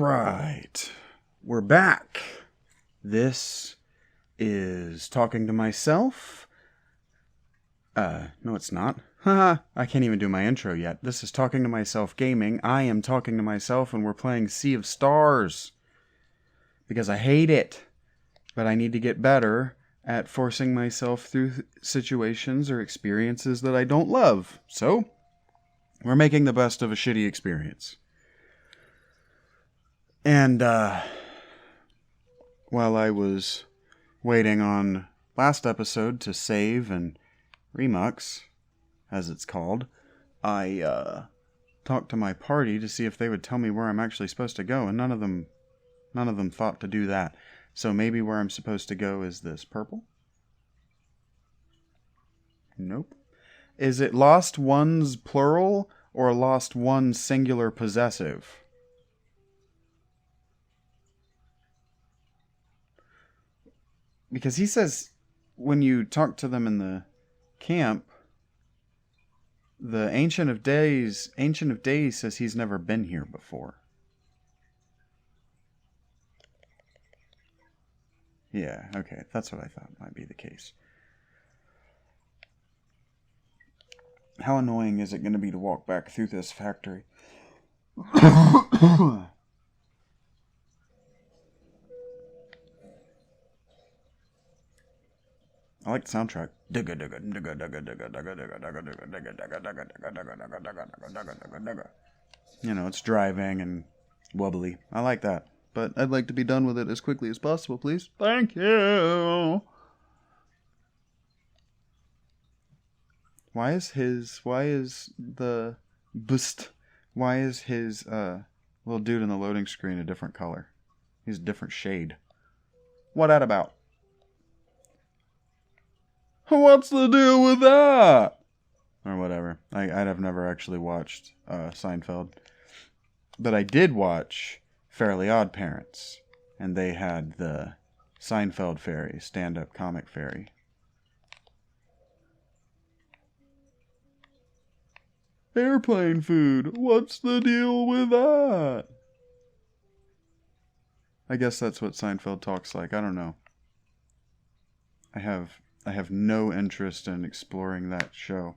right. We're back. This is Talking to Myself. No, it's not. Haha, I can't even do my intro yet. This is Talking to Myself Gaming. I am talking to myself and we're playing Sea of Stars. Because I hate it. But I need to get better at forcing myself through situations or experiences that I don't love. So, we're making the best of a shitty experience. And, while I was waiting on last episode to save and remux, as it's called, I, talked to my party to see if they would tell me where I'm actually supposed to go, and none of them thought to do that. So maybe where I'm supposed to go is this purple? Nope. Is it lost ones plural or lost one singular possessive? Because he says when you talk to them in the camp, the Ancient of Days says he's never been here before. Yeah, okay, that's what I thought might be the case. How annoying is it going to be to walk back through this factory? I like the soundtrack. You know, it's driving and wobbly. I like that. But I'd like to be done with it as quickly as possible, please. Thank you. Why is his little dude in the loading screen a different color? He's a different shade. What that about? What's the deal with that? Or whatever. I'd have never actually watched Seinfeld. But I did watch Fairly Odd Parents. And they had the Seinfeld fairy, stand-up comic fairy. Airplane food. What's the deal with that? I guess that's what Seinfeld talks like. I don't know. I have no interest in exploring that show.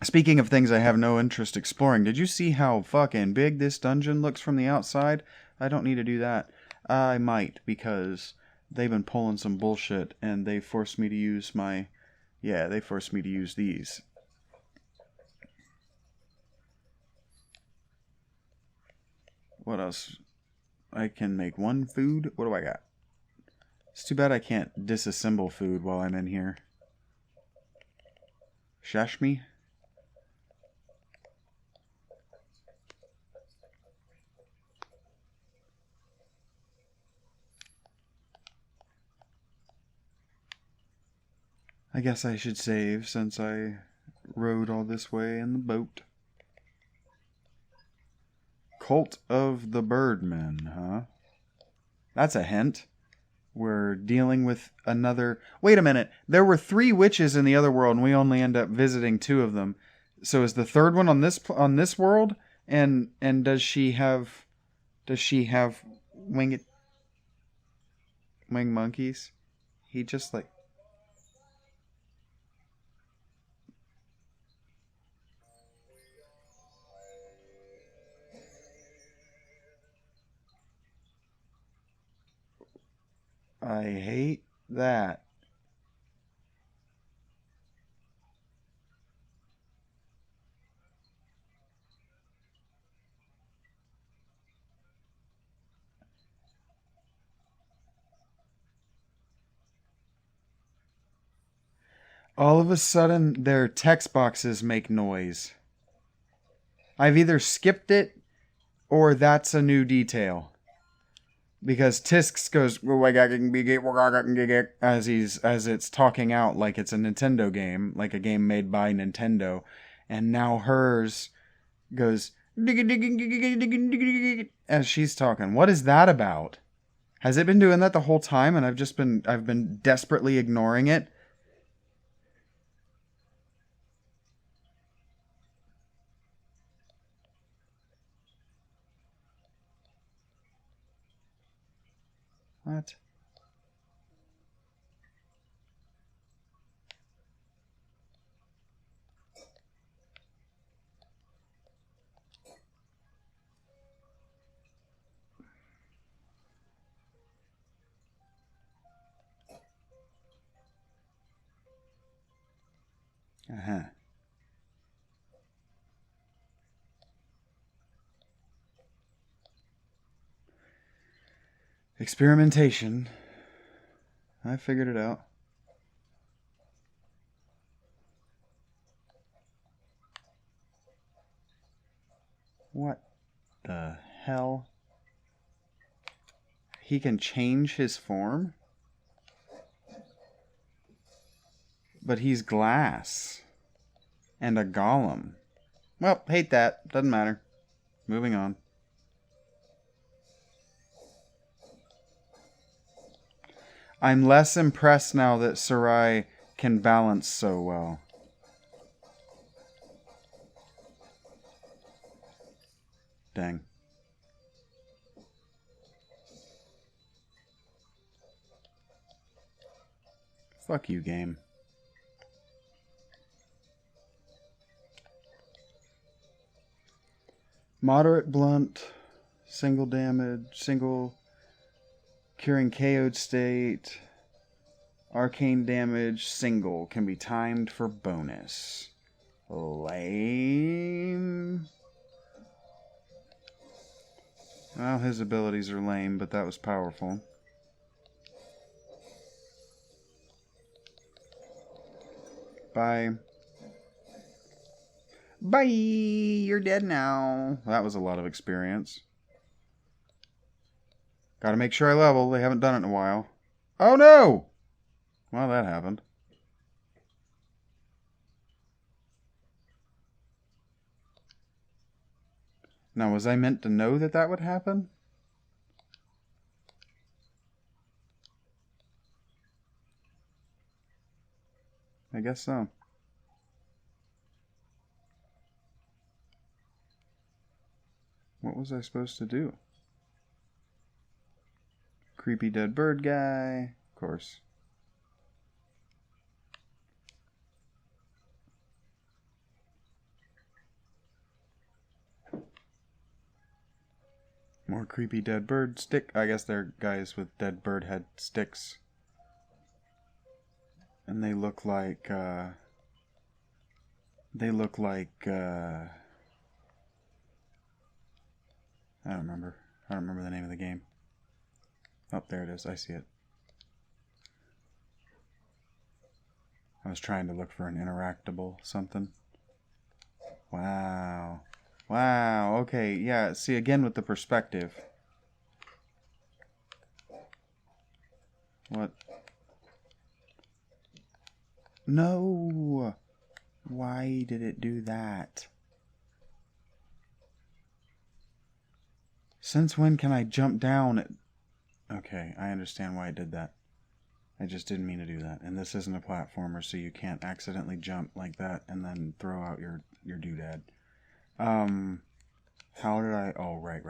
Speaking of things I have no interest exploring, did you see how fucking big this dungeon looks from the outside? I don't need to do that. I might, because they've been pulling some bullshit, and they forced me to use they forced me to use these. What else? I can make one food. What do I got? It's too bad I can't disassemble food while I'm in here. Shashmi? I guess I should save since I rode all this way in the boat. Cult of the Birdmen, huh? That's a hint. We're dealing with another... Wait a minute. There were 3 witches in the other world, and we only end up visiting 2 of them. So is the third one on this world? And does she have winged monkeys? He just like... I hate that. All of a sudden, their text boxes make noise. I've either skipped it, or that's a new detail. Because Tisks goes as it's talking out like it's a Nintendo game, like a game made by Nintendo, and now hers goes as she's talking. What is that about? Has it been doing that the whole time and I've been desperately ignoring it? What? Uh-huh. Experimentation. I figured it out. What the hell? He can change his form? But he's glass. And a golem. Well, hate that. Doesn't matter. Moving on. I'm less impressed now that Sarai can balance so well. Dang. Fuck you, game. Moderate blunt, single damage, single curing KO'd state, arcane damage, single, can be timed for bonus. Lame. Well, his abilities are lame, but that was powerful. Bye. Bye! You're dead now. That was a lot of experience. Gotta make sure I level. They haven't done it in a while. Oh no! Well, that happened. Now, was I meant to know that that would happen? I guess so. What was I supposed to do? Creepy dead bird guy. Of course. More creepy dead bird stick. I guess they're guys with dead bird head sticks. And they look like, I don't remember. I don't remember the name of the game. Oh, there it is. I see it. I was trying to look for an interactable something. Wow. Wow. Okay. Yeah. See, again with the perspective. What? No. Why did it do that? Since when can I jump down? Okay, I understand why I did that. I just didn't mean to do that. And this isn't a platformer, so you can't accidentally jump like that and then throw out your doodad. How did I... Oh, right.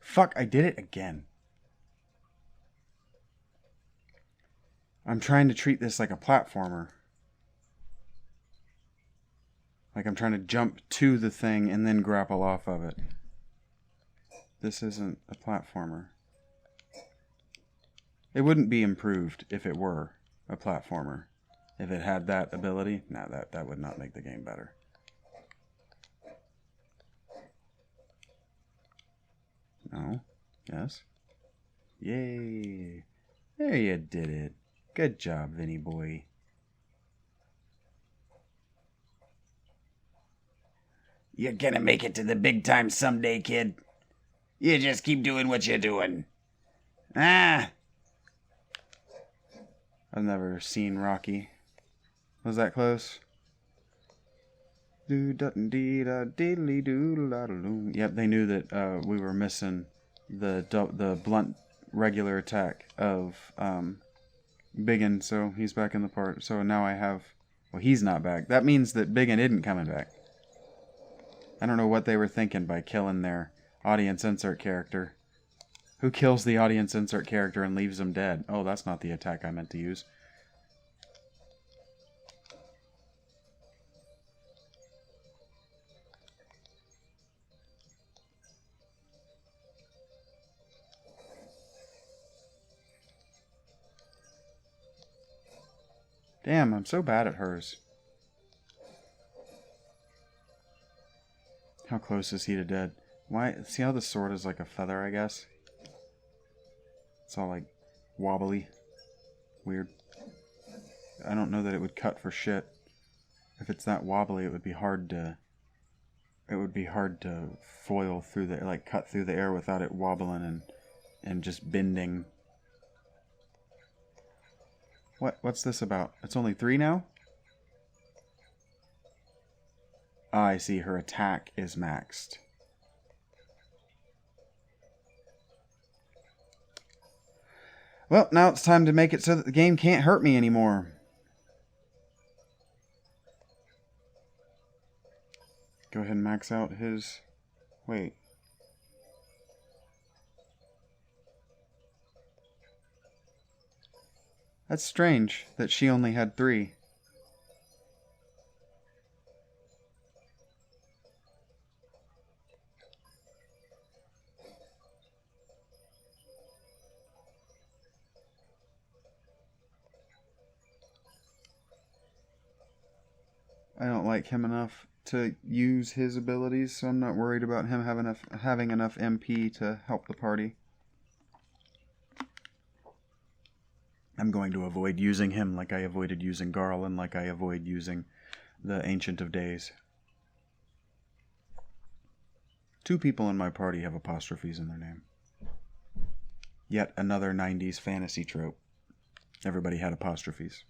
Fuck, I did it again. I'm trying to treat this like a platformer. Like I'm trying to jump to the thing and then grapple off of it. This isn't a platformer. It wouldn't be improved if it were a platformer. If it had that ability, no, that would not make the game better. No. Yes. Yay. There you did it. Good job, Vinny boy. You're gonna make it to the big time someday, kid. You just keep doing what you're doing. Ah! I've never seen Rocky. Was that close? Yep, they knew that we were missing the blunt regular attack of Biggin, so he's back in the part. So now I have... Well, he's not back. That means that Biggin isn't coming back. I don't know what they were thinking by killing their audience insert character. Who kills the audience insert character and leaves them dead? Oh, that's not the attack I meant to use. Damn, I'm so bad at hers. How close is he to dead? Why? See how the sword is like a feather, I guess? It's all like wobbly. Weird. I don't know that it would cut for shit. If it's that wobbly, it would be hard to... It would be hard to foil through the... Like, cut through the air without it wobbling and just bending. What's this about? It's only 3 now? Ah, I see. Her attack is maxed. Well, now it's time to make it so that the game can't hurt me anymore. Go ahead and max out his... Wait. That's strange that she only had 3. I don't like him enough to use his abilities, so I'm not worried about him having enough MP to help the party. I'm going to avoid using him like I avoided using Garl and like I avoid using the Ancient of Days. 2 people in my party have apostrophes in their name. Yet another 90s fantasy trope. Everybody had apostrophes.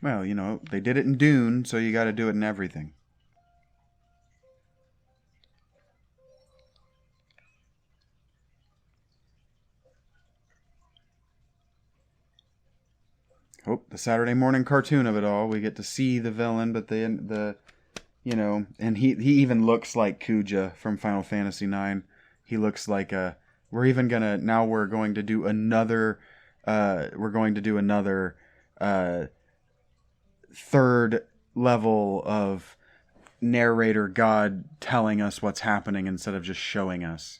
Well, you know, they did it in Dune, so you got to do it in everything. Oh, the Saturday morning cartoon of it all. We get to see the villain, but you know, and he even looks like Kuja from Final Fantasy IX. He looks like a... We're going to do another... third level of narrator god telling us what's happening instead of just showing us.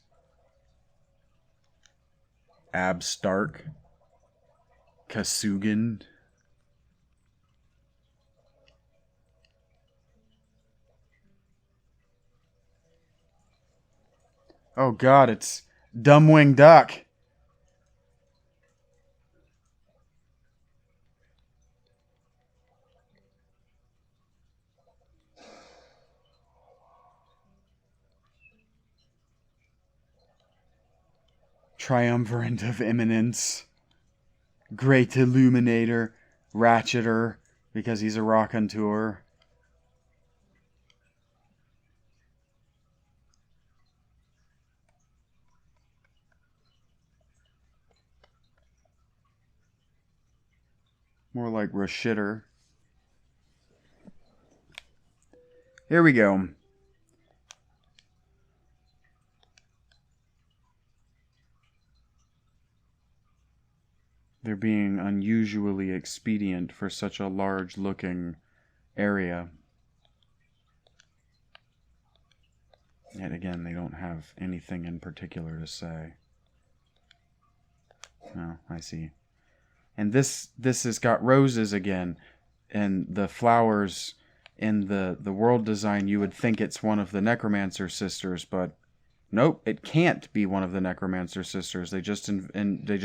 Ab Stark. Kasugan. Oh god, it's Dumbwing Duck. Triumvirate of Eminence. Great Illuminator. Ratcheter, because he's a raconteur. More like Rashitter. Here we go. They're being unusually expedient for such a large-looking area. Yet again, they don't have anything in particular to say. Oh, I see. And this has got roses again, and the flowers in the world design. You would think it's one of the Necromancer sisters, but nope, it can't be one of the Necromancer sisters. They just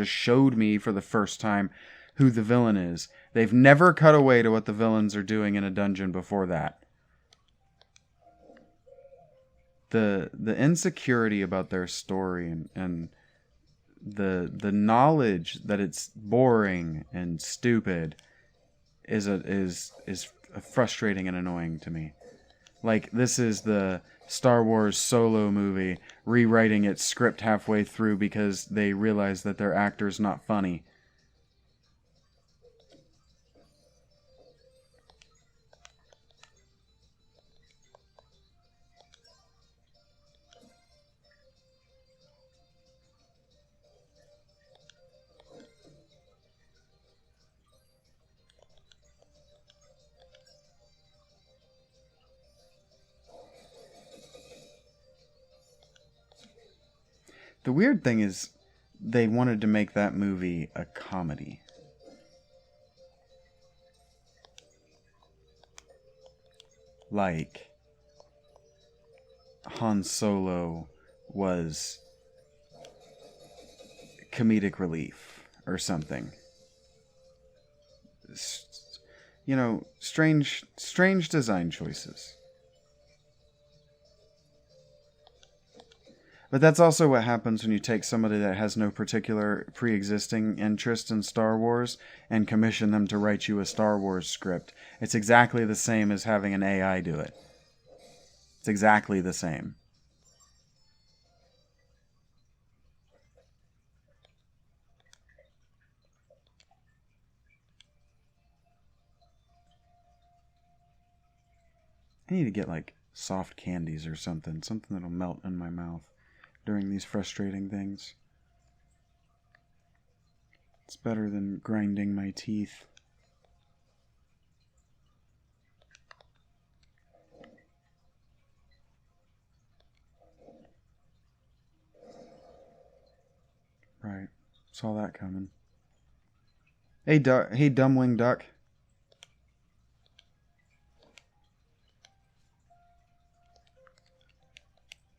showed me for the first time who the villain is. They've never cut away to what the villains are doing in a dungeon before that. The insecurity about their story and the knowledge that it's boring and stupid is frustrating and annoying to me. Like, this is the Star Wars Solo movie rewriting its script halfway through because they realize that their actor's not funny. The weird thing is they wanted to make that movie a comedy. Like Han Solo was comedic relief or something. You know, strange design choices. But that's also what happens when you take somebody that has no particular pre-existing interest in Star Wars and commission them to write you a Star Wars script. It's exactly the same as having an AI do it. It's exactly the same. I need to get like soft candies or something that'll melt in my mouth during these frustrating things. It's better than grinding my teeth. Right. Saw that coming. Hey, hey, dumbwing duck.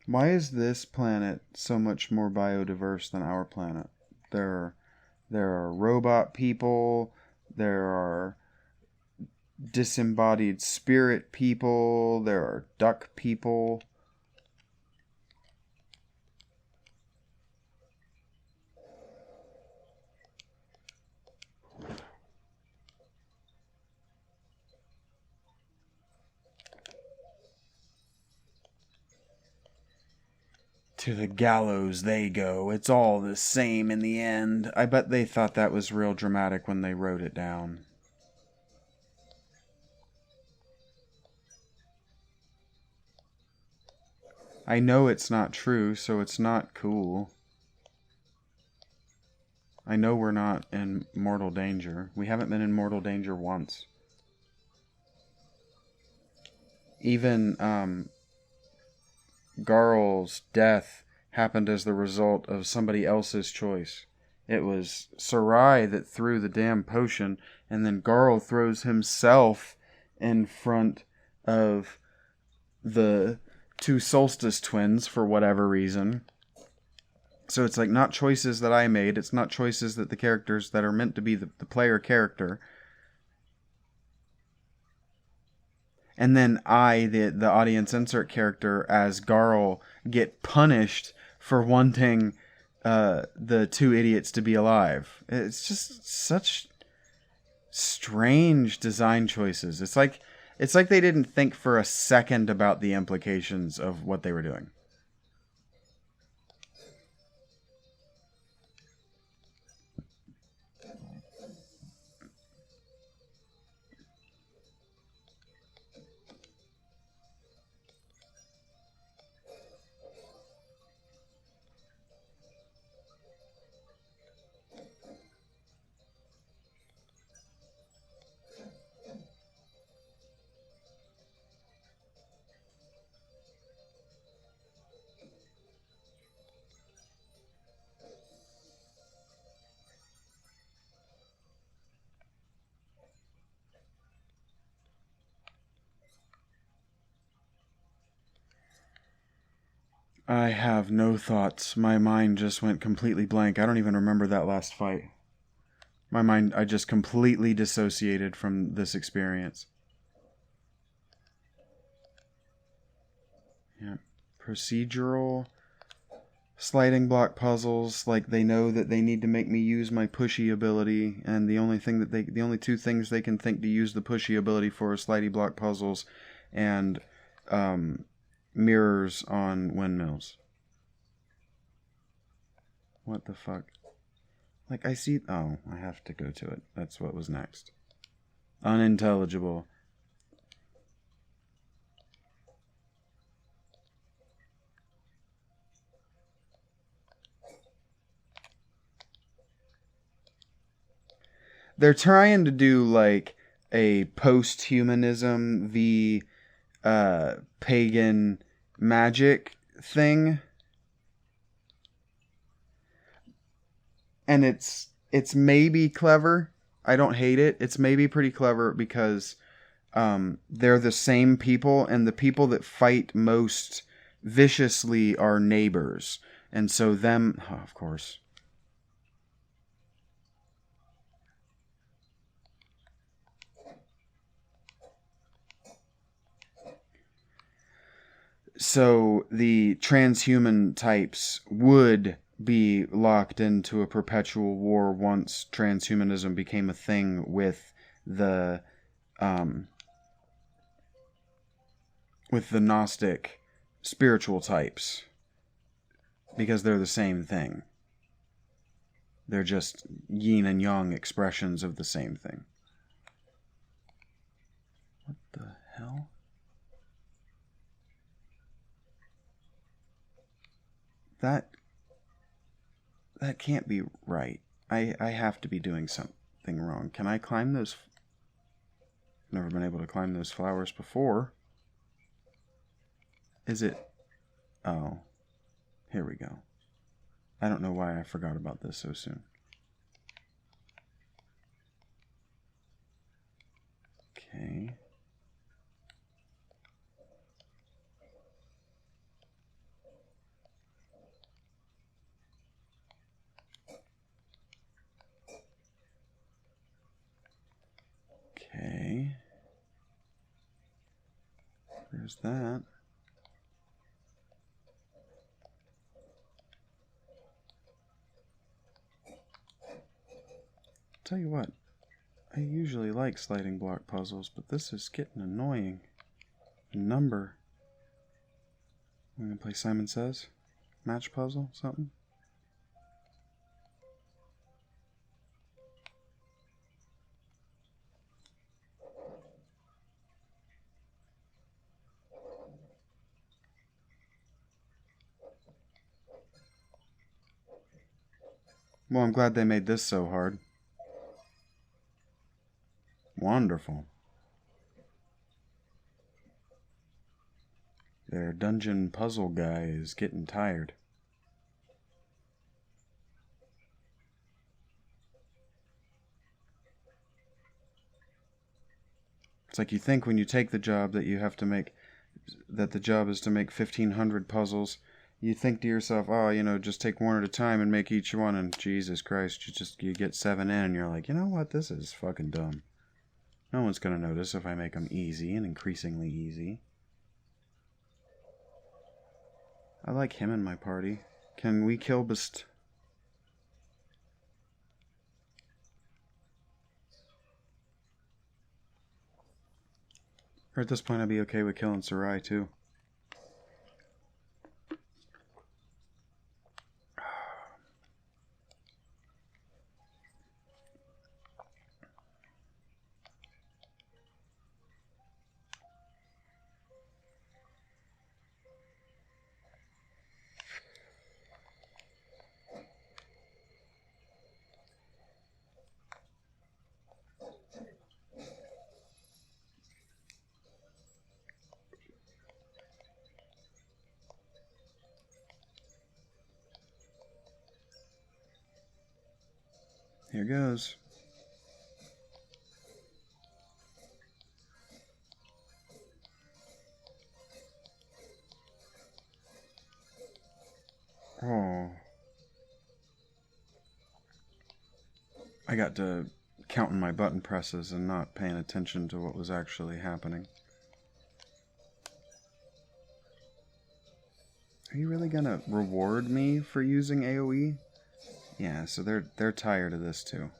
Why is this planet so much more biodiverse than our planet? There are robot people, there are disembodied spirit people, there are duck people. To the gallows they go. It's all the same in the end. I bet they thought that was real dramatic when they wrote it down. I know it's not true, so it's not cool. I know we're not in mortal danger. We haven't been in mortal danger once. Even, Garl's death happened as the result of somebody else's choice. It was Sarai that threw the damn potion, and then Garl throws himself in front of the two Solstice twins for whatever reason. So it's like not choices that I made. It's not choices that the characters that are meant to be the player character. And then I, the audience insert character, as Garl, get punished for wanting the two idiots to be alive. It's just such strange design choices. It's like they didn't think for a second about the implications of what they were doing. I have no thoughts. My mind just went completely blank. I don't even remember that last fight. I just completely dissociated from this experience. Yeah. Procedural sliding block puzzles, like they know that they need to make me use my pushy ability, and the only two things they can think to use the pushy ability for is sliding block puzzles and mirrors on windmills. What the fuck? Like, I see... Oh, I have to go to it. That's what was next. Unintelligible. They're trying to do, like, a post-humanism v. Pagan magic thing. And it's maybe clever. I don't hate it. It's maybe pretty clever because they're the same people, and the people that fight most viciously are neighbors. And so them, oh, of course. So the transhuman types would be locked into a perpetual war once transhumanism became a thing with the Gnostic spiritual types, because they're the same thing. They're just yin and yang expressions of the same thing. What the hell? That can't be right. I have to be doing something wrong. Can I climb those? Never been able to climb those flowers before. Is it? Oh, here we go. I don't know why I forgot about this so soon. Okay. Okay. There's that. Tell you what, I usually like sliding block puzzles, but this is getting annoying. Number. I'm gonna play Simon Says. Match puzzle, something. Well, I'm glad they made this so hard. Wonderful. Their dungeon puzzle guy is getting tired. It's like you think when you take the job that you have to make, that the job is to make 1,500 puzzles. You think to yourself, oh, just take one at a time and make each one, and Jesus Christ, you get 7 in, and you're like, you know what, this is fucking dumb. No one's gonna notice if I make them easy and increasingly easy. I like him in my party. Can we kill Or at this point, I'd be okay with killing Sarai, too. Here goes. Oh. I got to counting my button presses and not paying attention to what was actually happening. Are you really gonna reward me for using AoE? Yeah, so they're tired of this too.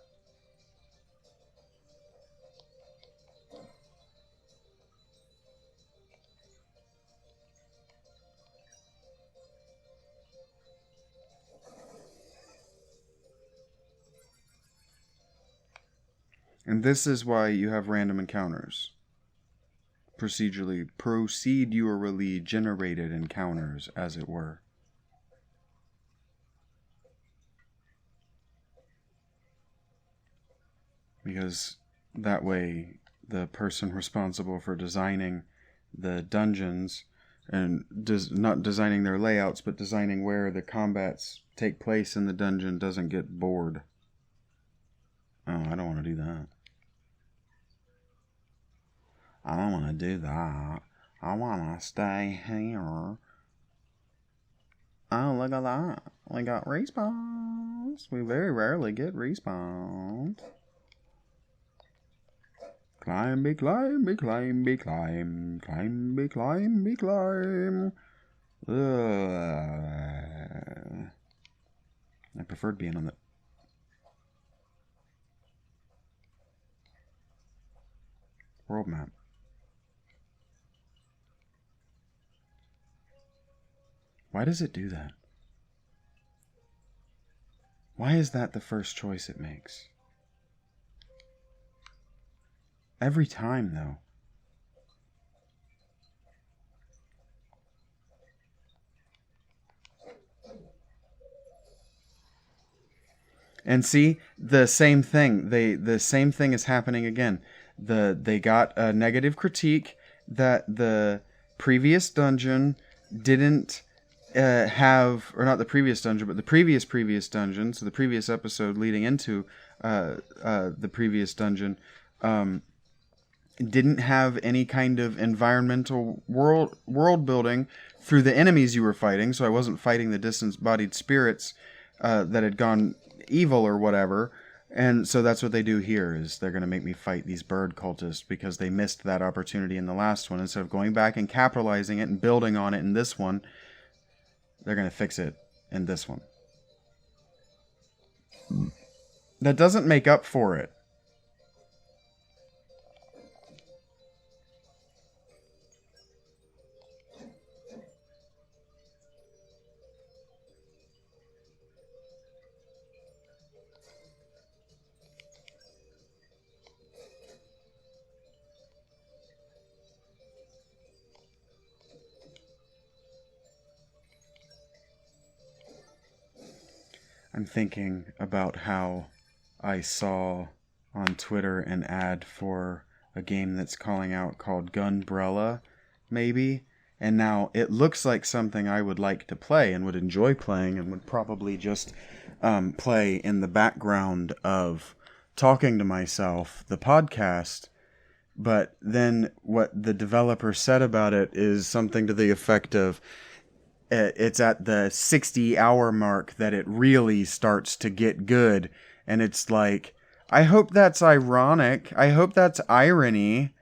And this is why you have random encounters. Procedurally generated encounters, as it were. Because that way, the person responsible for designing the dungeons and not designing their layouts, but designing where the combats take place in the dungeon doesn't get bored. Oh, I don't want to do that. I don't want to do that. I want to stay here. Oh, look at that. We got respawns. We very rarely get respawns. Climby, climby, climby, climb. Climby, climby, climb. I preferred being on the... world map. Why does it do that? Why is that the first choice it makes? Every time, though. And see, the same thing. The same thing is happening again. They got a negative critique that the previous dungeon didn't have, or not the previous dungeon, but the previous dungeon. So the previous episode leading into the previous dungeon didn't have any kind of environmental world building through the enemies you were fighting. So I wasn't fighting the disembodied spirits that had gone evil or whatever. And so that's what they do here, is they're going to make me fight these bird cultists because they missed that opportunity in the last one. Instead of going back and capitalizing it and building on it in this one, they're going to fix it in this one. That doesn't make up for it. I'm thinking about how I saw on Twitter an ad for a game that's calling out called Gunbrella, maybe. And now it looks like something I would like to play and would enjoy playing and would probably just play in the background of talking to myself, the podcast. But then what the developer said about it is something to the effect of, it's at the 60-hour mark that it really starts to get good. And it's like, I hope that's ironic. I hope that's irony.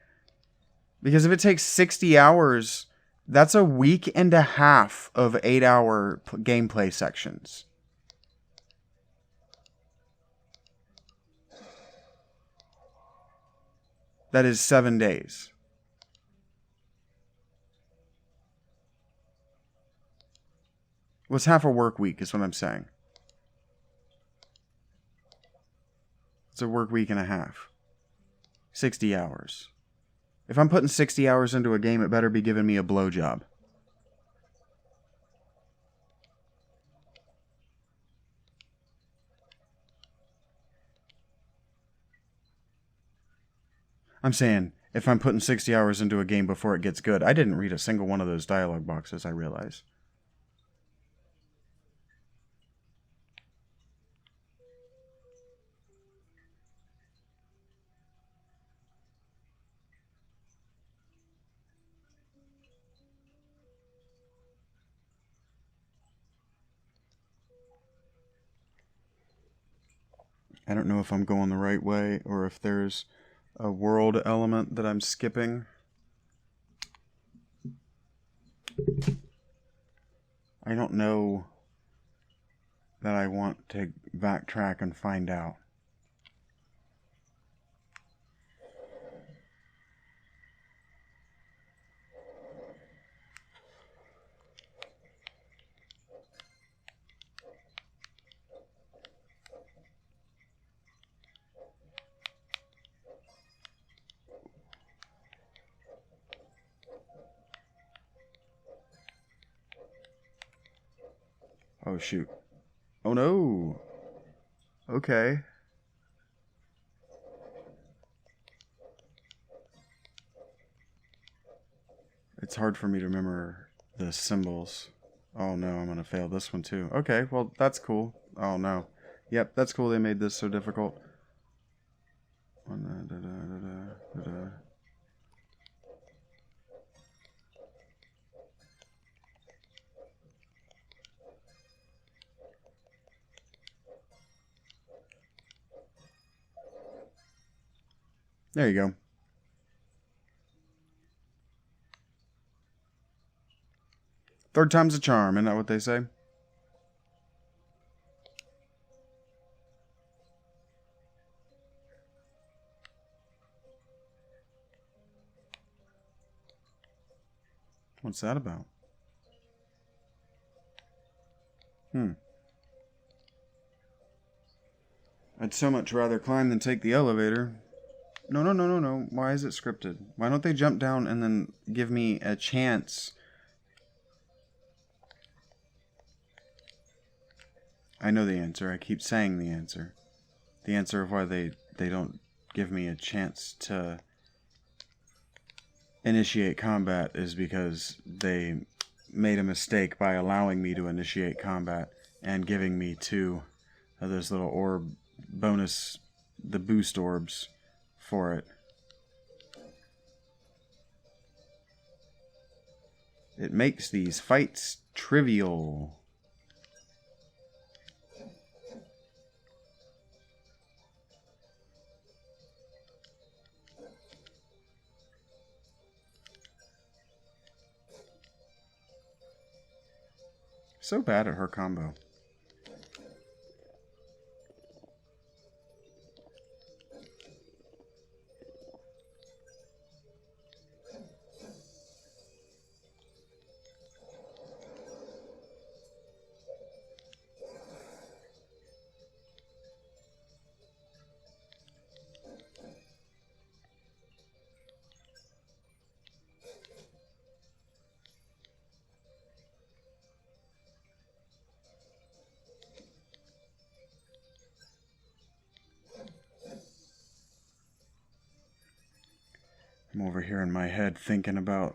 Because if it takes 60 hours, that's a week and a half of 8-hour gameplay sections. That is 7 days. Was half a work week, is what I'm saying. It's a work week and a half. 60 hours. If I'm putting 60 hours into a game, it better be giving me a blowjob. I'm saying, if I'm putting 60 hours into a game before it gets good, I didn't read a single one of those dialogue boxes, I realize. I don't know if I'm going the right way or if there's a world element that I'm skipping. I don't know that I want to backtrack and find out. Oh, shoot. Oh, no. Okay. It's hard for me to remember the symbols. Oh no, I'm gonna fail this one too. Okay, well that's cool. Oh no. Yep, that's cool they made this so difficult. There you go. Third time's a charm, isn't that what they say? What's that about? I'd so much rather climb than take the elevator. No, no, no, no, no. Why is it scripted? Why don't they jump down and then give me a chance? I know the answer. I keep saying the answer. The answer of why they don't give me a chance to initiate combat is because they made a mistake by allowing me to initiate combat and giving me 2 of those little orb bonus, the boost orbs for it. It makes these fights trivial. So bad at her combo. I'm over here in my head thinking about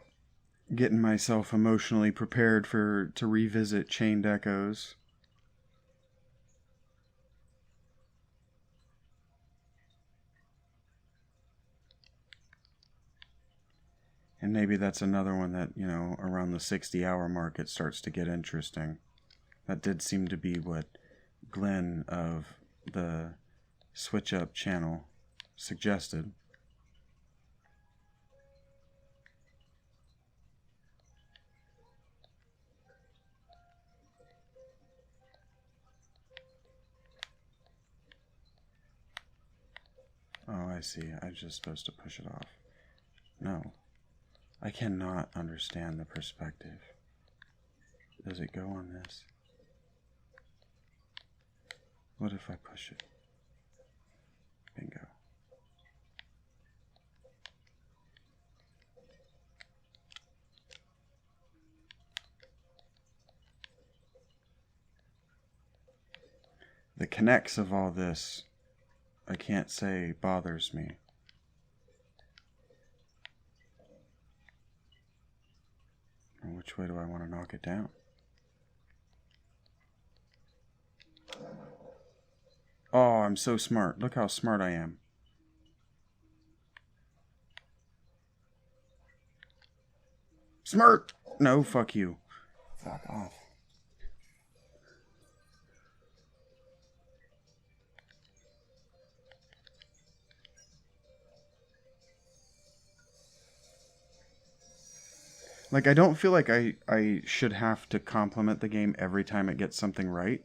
getting myself emotionally prepared to revisit Chained Echoes. And maybe that's another one that, you know, around the 60-hour mark it starts to get interesting. That did seem to be what Glenn of the Switch Up channel suggested. Oh, I see. I'm just supposed to push it off. No. I cannot understand the perspective. Does it go on this? What if I push it? Bingo. The connects of all this, I can't say bothers me. Which way do I want to knock it down? Oh, I'm so smart. Look how smart I am. Smart! No, fuck you. Fuck off. Like, I don't feel like I should have to compliment the game every time it gets something right.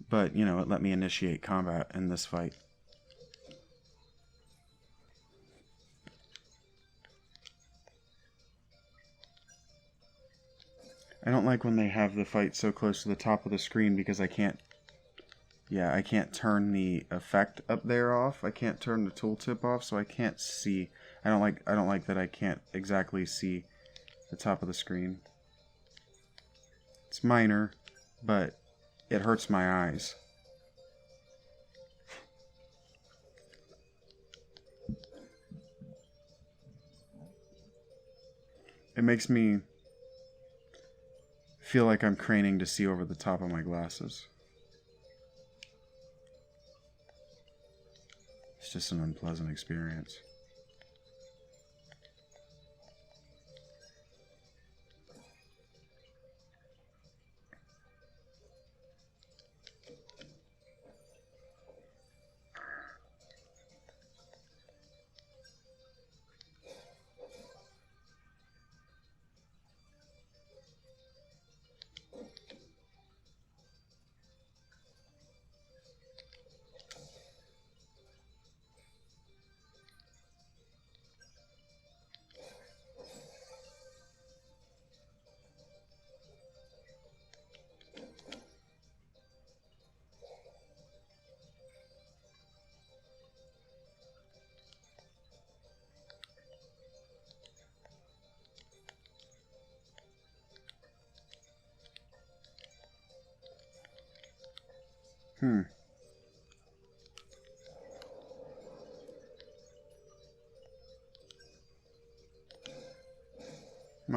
But, you know, it let me initiate combat in this fight. I don't like when they have the fight so close to the top of the screen because I can't... Yeah, I can't turn the effect up there off. I can't turn the tooltip off, so I can't see... I don't like that I can't exactly see the top of the screen. It's minor, but it hurts my eyes. It makes me feel like I'm craning to see over the top of my glasses. It's just an unpleasant experience.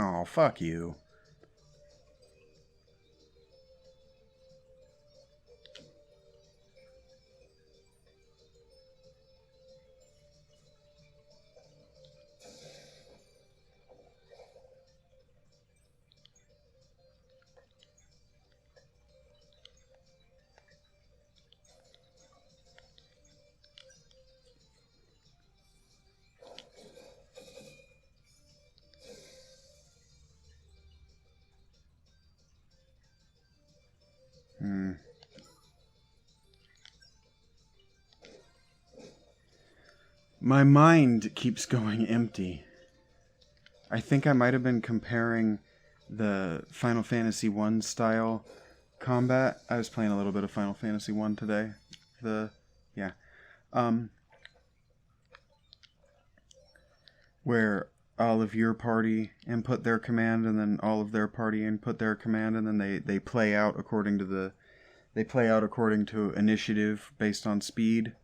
Oh, fuck you. My mind keeps going empty. I think I might have been comparing the Final Fantasy 1 style combat. I was playing a little bit of Final Fantasy 1 today. Where all of your party input their command, and then all of their party input their command, and then they play out according to initiative based on speed.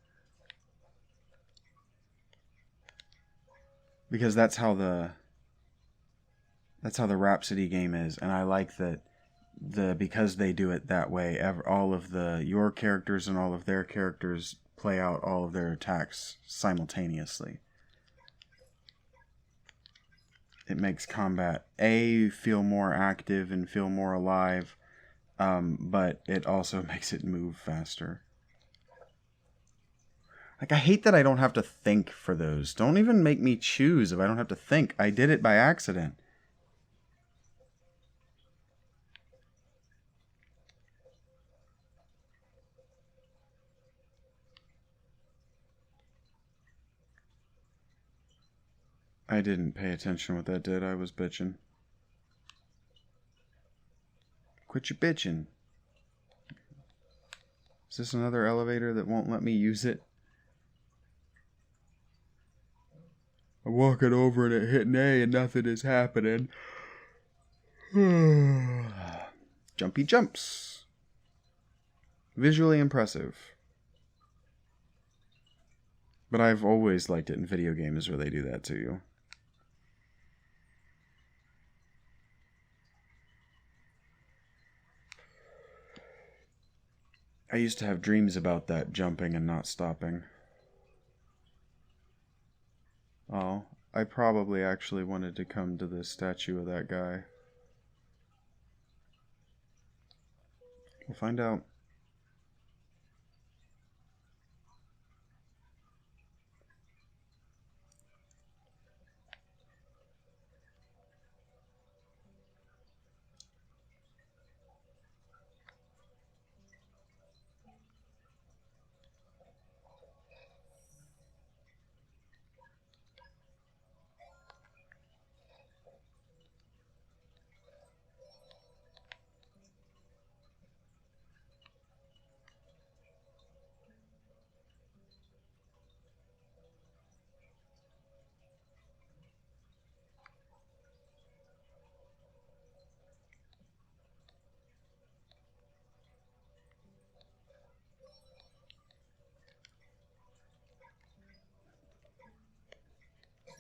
Because that's how the Rhapsody game is, and I like that because they do it that way, all of your characters and all of their characters play out all of their attacks simultaneously. It makes combat feel more active and feel more alive, but it also makes it move faster. Like, I hate that I don't have to think for those. Don't even make me choose if I don't have to think. I did it by accident. I didn't pay attention what that did. I was bitching. Quit your bitching. Is this another elevator that won't let me use it? I'm walking over and it hit an A and nothing is happening. Jumpy jumps. Visually impressive. But I've always liked it in video games where they do that to you. I used to have dreams about that jumping and not stopping. Oh, I probably actually wanted to come to the statue of that guy. We'll find out.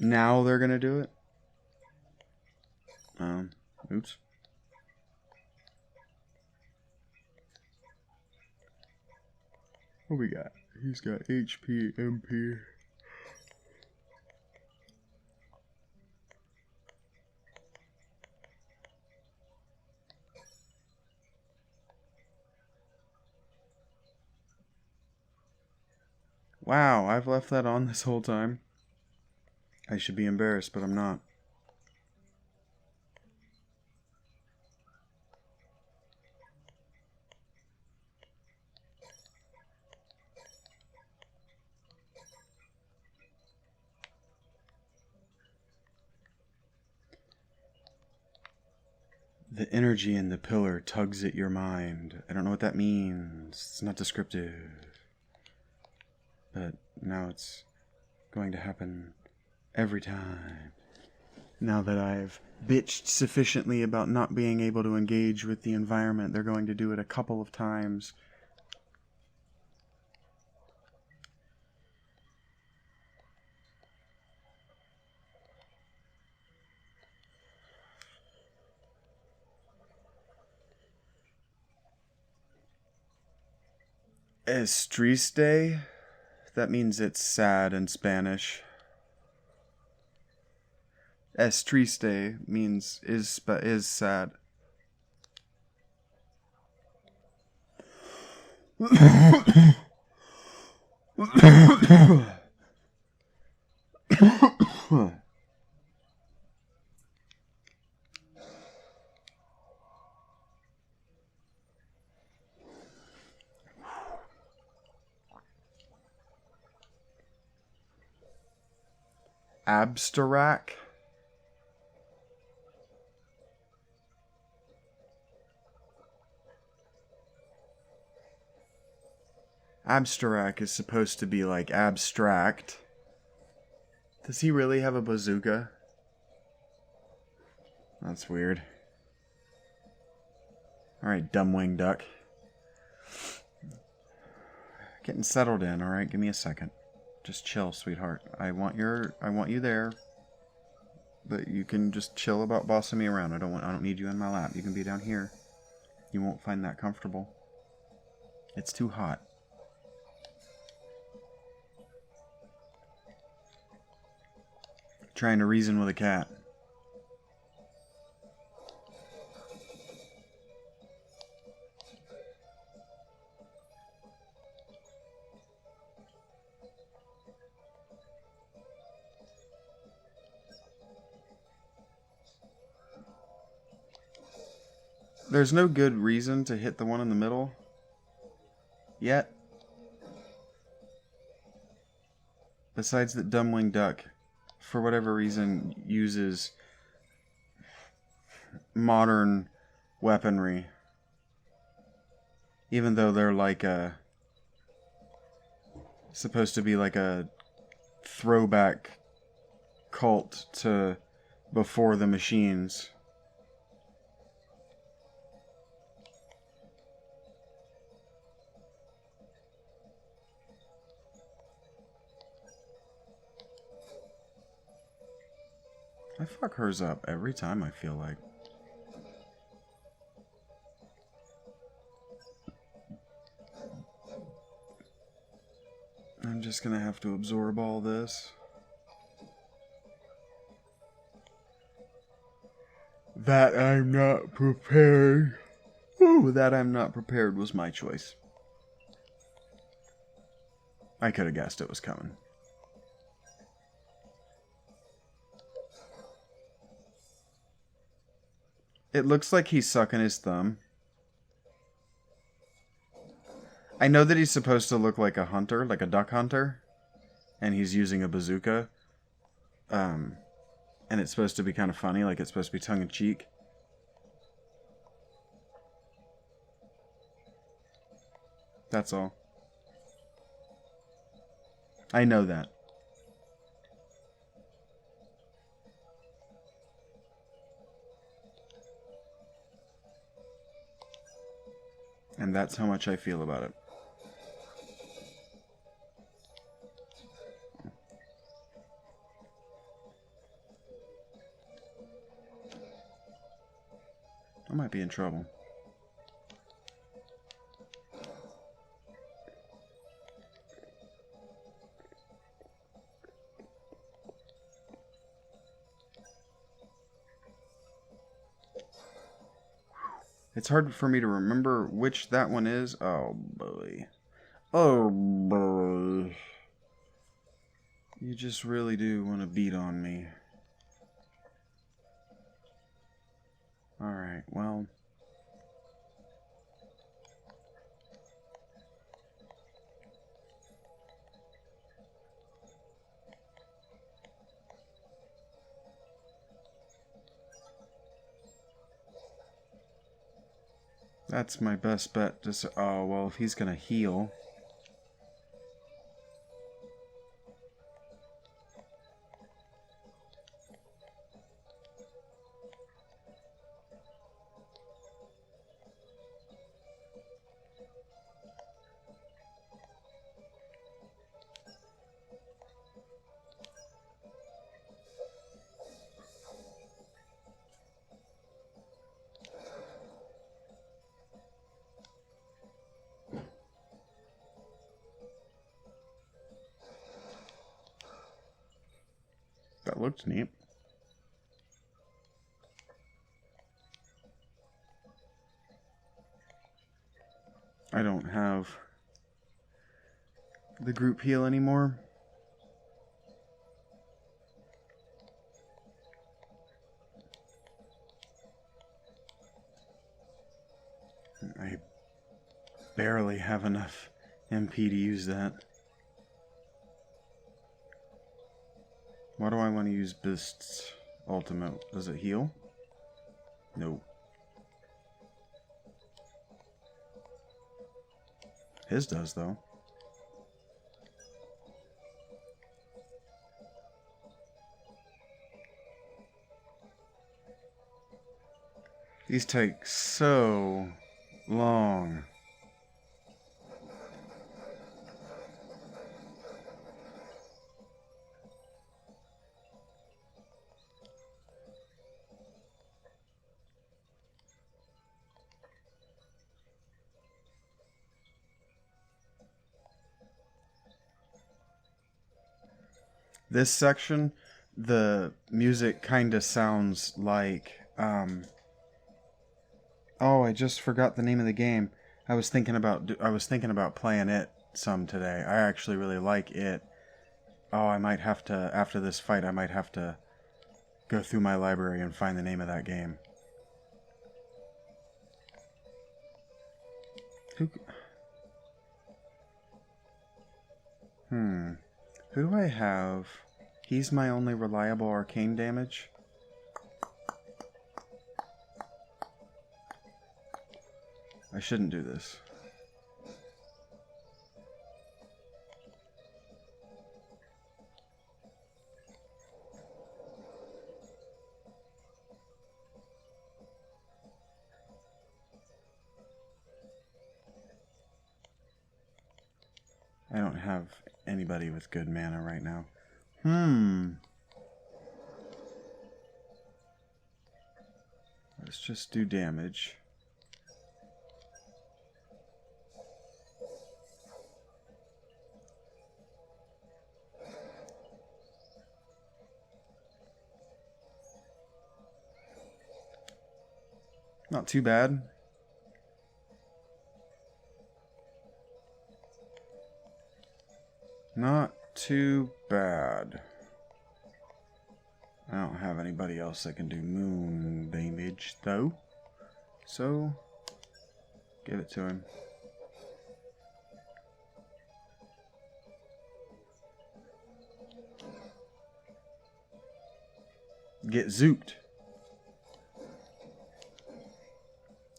Now they're gonna do it? Oops. What we got? He's got HP, MP. Wow, I've left that on this whole time. I should be embarrassed, but I'm not. The energy in the pillar tugs at your mind. I don't know what that means. It's not descriptive. But now it's going to happen every time. Now that I've bitched sufficiently about not being able to engage with the environment, they're going to do it a couple of times. Es triste? That means it's sad in Spanish. Es triste means is sad. Abstract. Abstract is supposed to be like abstract. Does he really have a bazooka? That's weird. Alright, dumbwing duck. Getting settled in, alright? Give me a second. Just chill, sweetheart. I want you there. But you can just chill about bossing me around. I don't need you in my lap. You can be down here. You won't find that comfortable. It's too hot. Trying to reason with a cat. There's no good reason to hit the one in the middle yet. Besides that dumbwing duck, for whatever reason, uses modern weaponry. Even though they're like supposed to be like a throwback cult to before the machines. I fuck hers up every time, I feel like. I'm just gonna have to absorb all this. That I'm not prepared. Ooh, that I'm not prepared was my choice. I could have guessed it was coming. It looks like he's sucking his thumb. I know that he's supposed to look like a hunter, like a duck hunter. And he's using a bazooka. And it's supposed to be kind of funny, like it's supposed to be tongue-in-cheek. That's all. I know that. And that's how much I feel about it. be in trouble. It's hard for me to remember which that one is. Oh, boy. Oh, boy. You just really do want to beat on me. Alright, well. That's my best bet. Just, oh, well, if he's gonna heal. That looked neat. I don't have the group heal anymore. I barely have enough MP to use that. Why do I want to use Beast's ultimate? Does it heal? No. His does, though. These take so long. This section, the music kind of sounds like, oh, I just forgot the name of the game. I was thinking about playing it some today. I actually really like it. Oh, I might have to, after this fight, I might have to go through my library and find the name of that game. Who do I have? He's my only reliable arcane damage. I shouldn't do this. I don't have anybody with good mana right now. Let's just do damage. Not too bad. Not too bad. I don't have anybody else that can do moon damage, though. So, give it to him. Get zooked.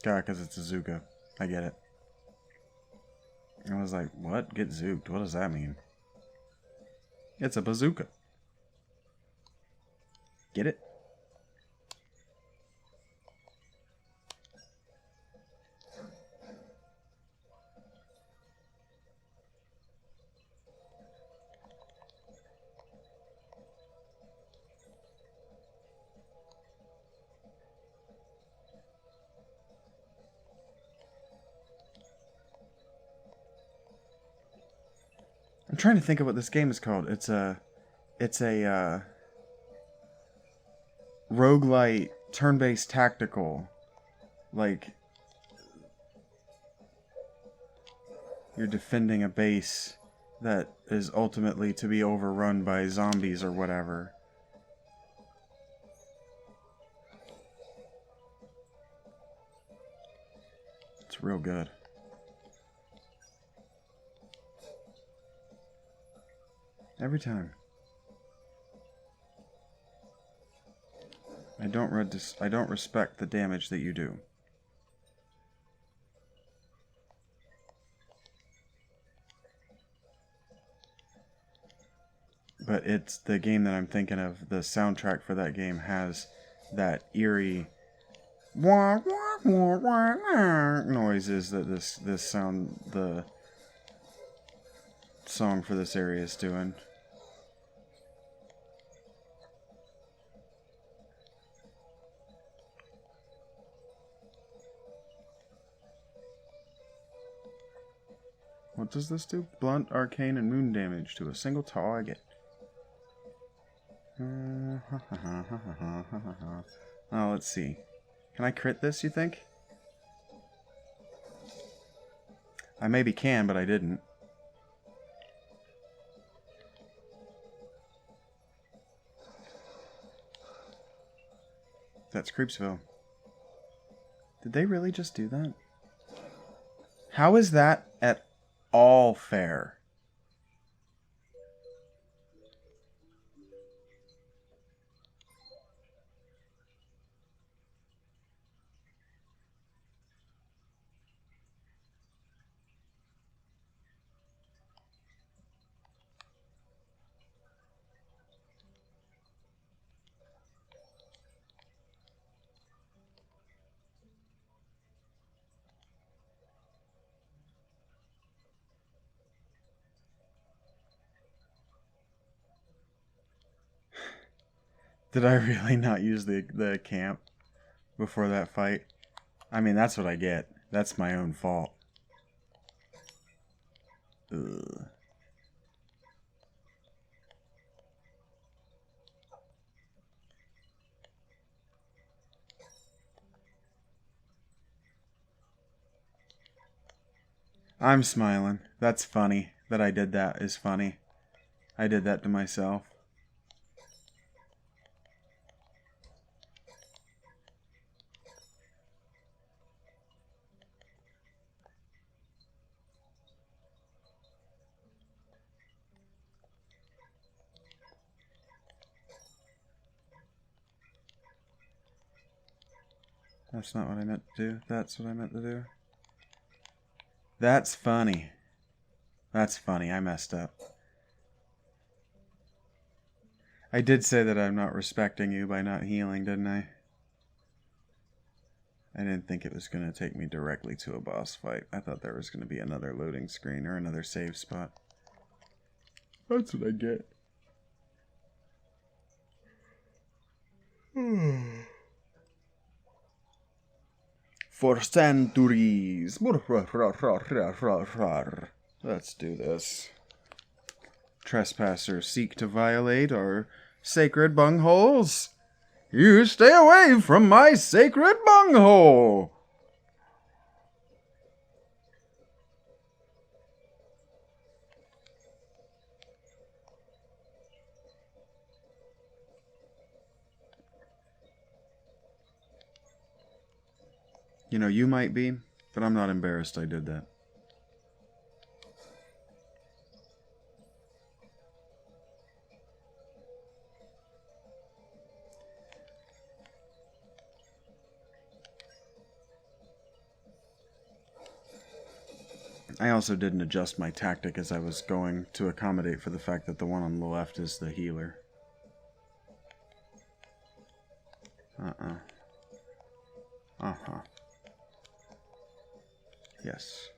God, because it's a Zuka. I get it. I was like, what? Get zooked? What does that mean? It's a bazooka. Get it? I'm trying to think of what this game is called. It's a roguelite turn-based tactical. Like, you're defending a base that is ultimately to be overrun by zombies or whatever. It's real good. Every time. I don't respect the damage that you do. But it's the game that I'm thinking of. The soundtrack for that game has that eerie noises that this sound, the song for this area is doing. What does this do? Blunt, arcane, and moon damage to a single target. Oh, let's see. Can I crit this, you think? I maybe can, but I didn't. That's Creepsville. Did they really just do that? How is that at all fair? Did I really not use the camp before that fight? I mean, that's what I get. That's my own fault. Ugh. I'm smiling. That's funny. That I did that is funny. I did that to myself. That's not what I meant to do. That's what I meant to do. That's funny. That's funny. I messed up. I did say that I'm not respecting you by not healing, didn't I? I didn't think it was going to take me directly to a boss fight. I thought there was going to be another loading screen or another save spot. That's what I get. For centuries. Let's do this. Trespassers seek to violate our sacred bungholes. You stay away from my sacred bunghole. You know, you might be, but I'm not embarrassed I did that. I also didn't adjust my tactic as I was going to accommodate for the fact that the one on the left is the healer. Uh-huh. Yes.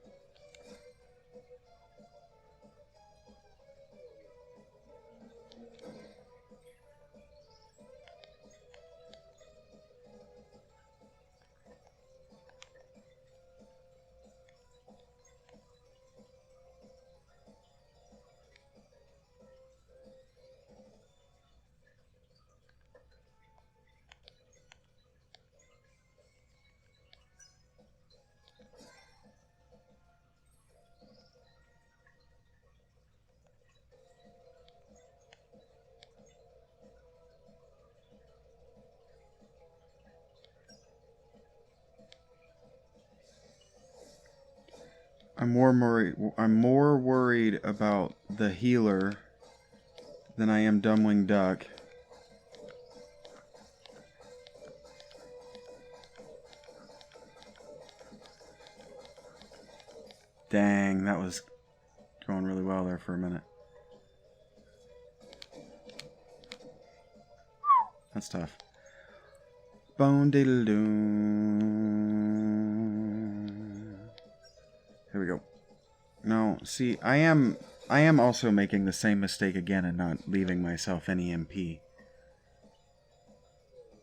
I'm more worried about the healer than I am Dumbling Duck. Dang, that was going really well there for a minute. That's tough. Bone diddle doo. Here we go. No, see, I am also making the same mistake again and not leaving myself any MP.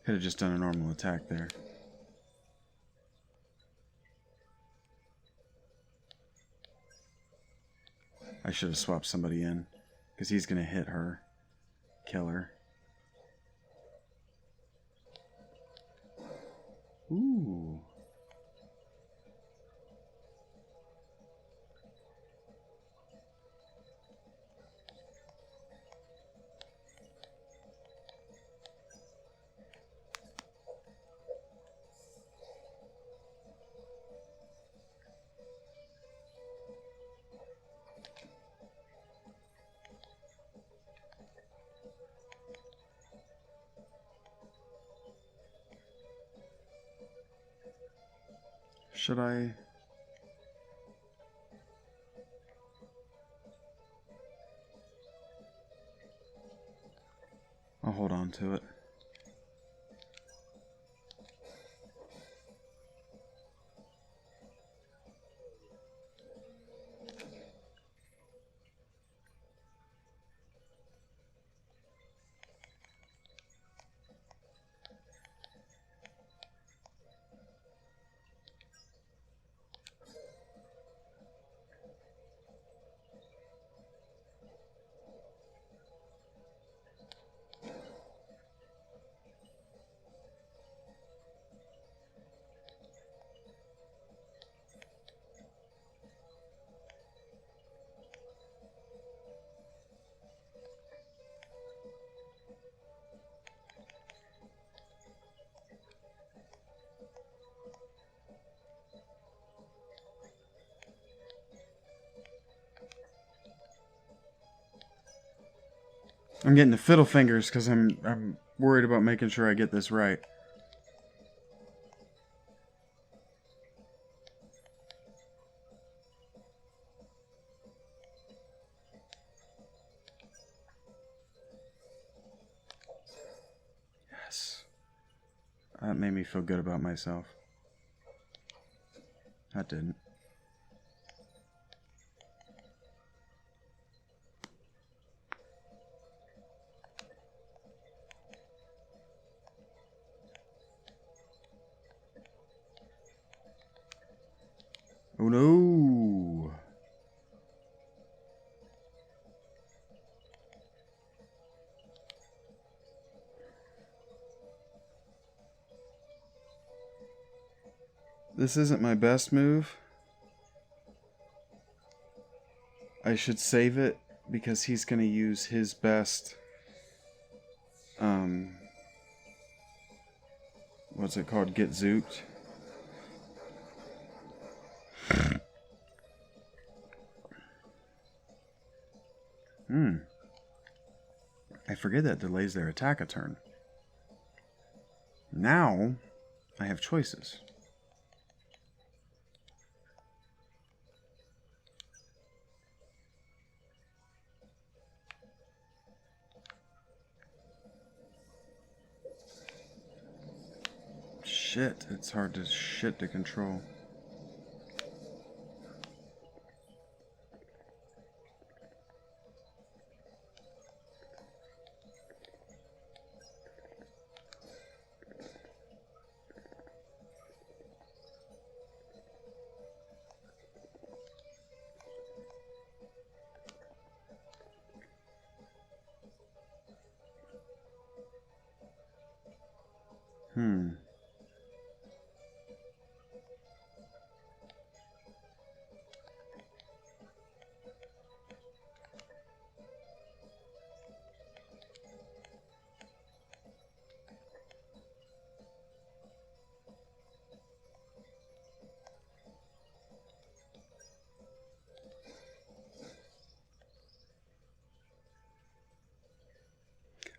Could have just done a normal attack there. I should have swapped somebody in, because he's going to hit her. Kill her. Ooh. Should I? I'll hold on to it. I'm getting the fiddle fingers because I'm worried about making sure I get this right. Yes. That made me feel good about myself. That didn't. Oh no! This isn't my best move. I should save it because he's going to use his best, what's it called? Get zooped. I forget that delays their attack a turn. Now, I have choices. Shit, it's hard to control.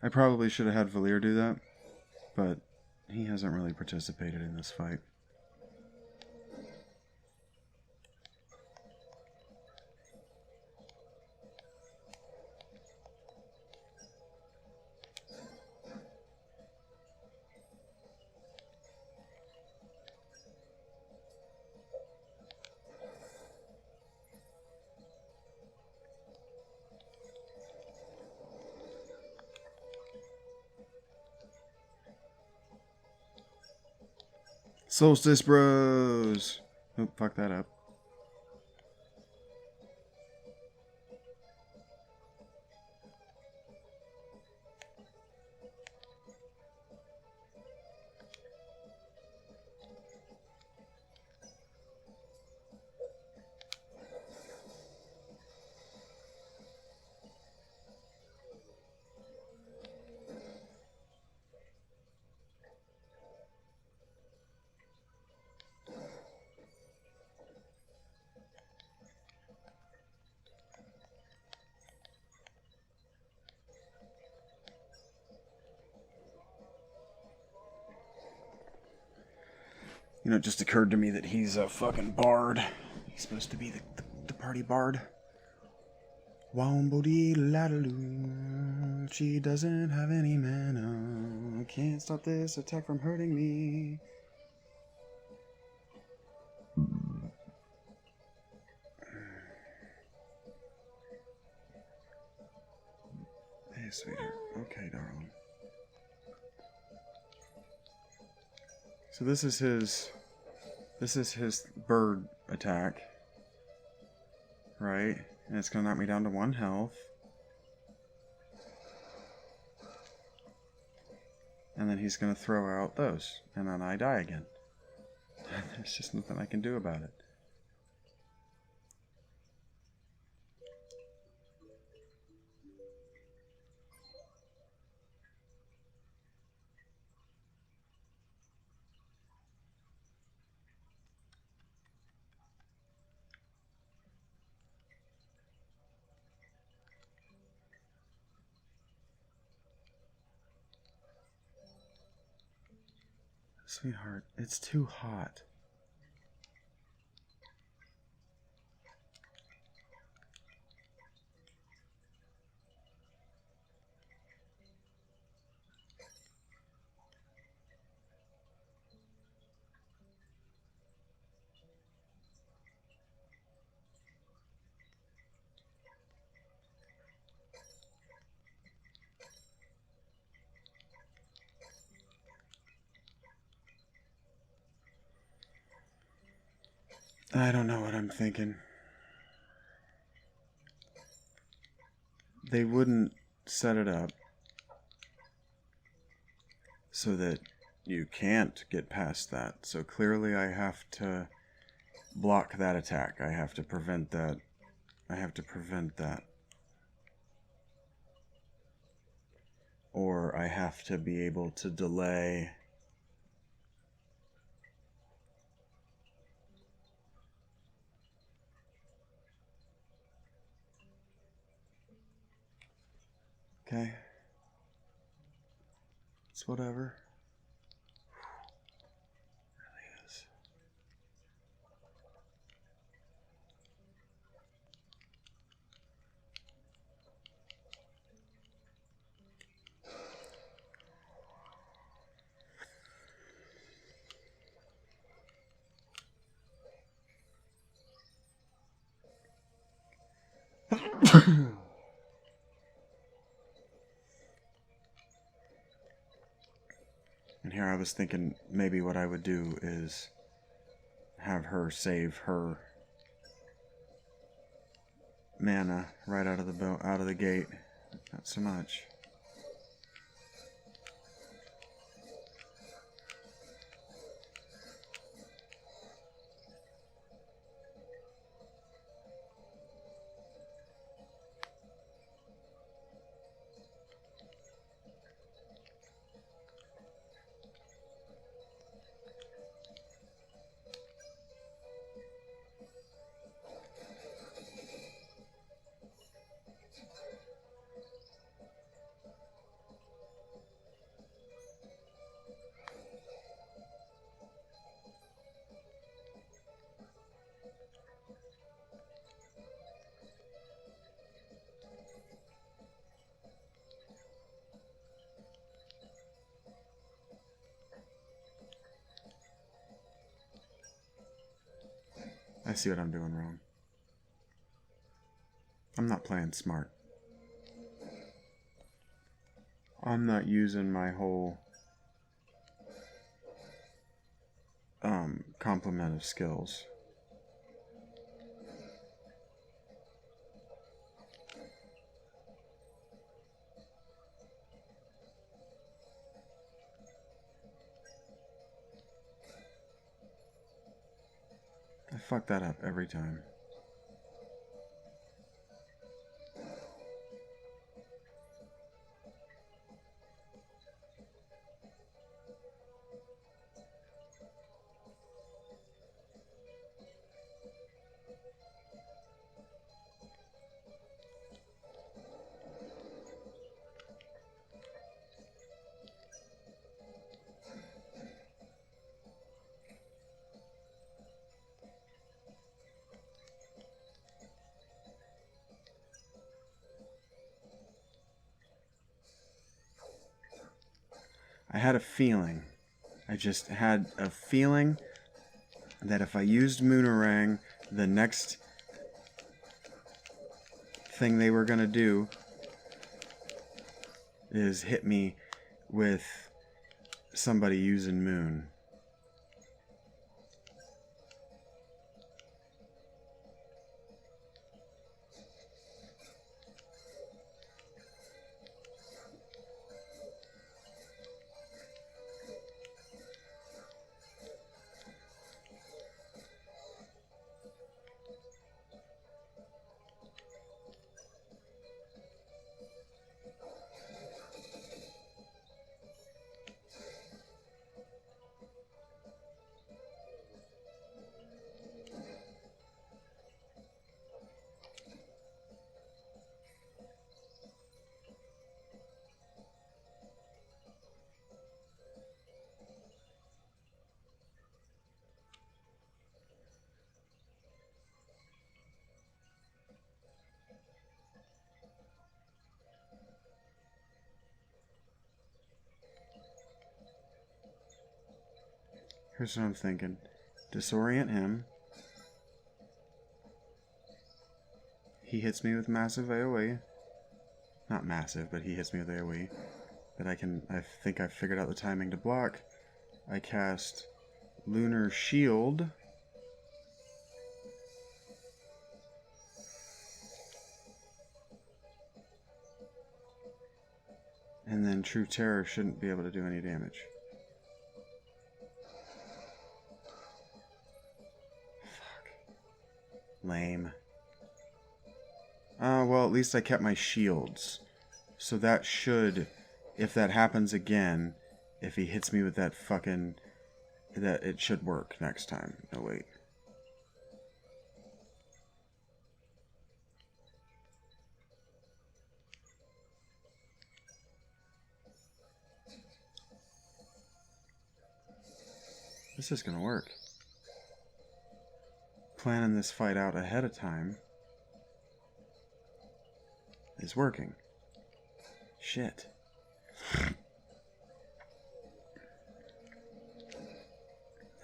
I probably should have had Valir do that, but he hasn't really participated in this fight. Solstice Bros! Oh, fuck that up. You know, it just occurred to me that he's a fucking bard. He's supposed to be the party bard. Wombody-ladaloo, she doesn't have any mana. Can't stop this attack from hurting me. Hey, sweetheart. Okay, darling. So this is his bird attack, right? And it's gonna knock me down to 1 health. And then he's gonna throw out those, and then I die again. There's just nothing I can do about it. Sweetheart, it's too hot. I don't know what I'm thinking. They wouldn't set it up so that you can't get past that. So clearly I have to block that attack. I have to prevent that. Or I have to be able to delay. Okay. It's whatever. It really is. And here I was thinking maybe what I would do is have her save her mana right out of the gate. Not so much. see what I'm doing wrong. I'm not playing smart. I'm not using my whole complement of skills. I fuck that up every time. I had a feeling. I just had a feeling that if I used Moonerang, the next thing they were going to do is hit me with somebody using Moon. Here's what I'm thinking. Disorient him. He hits me with massive AoE. Not massive, but he hits me with AoE. But I think I've figured out the timing to block. I cast Lunar Shield. And then True Terror shouldn't be able to do any damage. Lame. Well, at least I kept my shields. So that should, if that happens again, if he hits me with that fucking, that it should work next time. No, wait. This is gonna work. Planning this fight out ahead of time is working. Shit.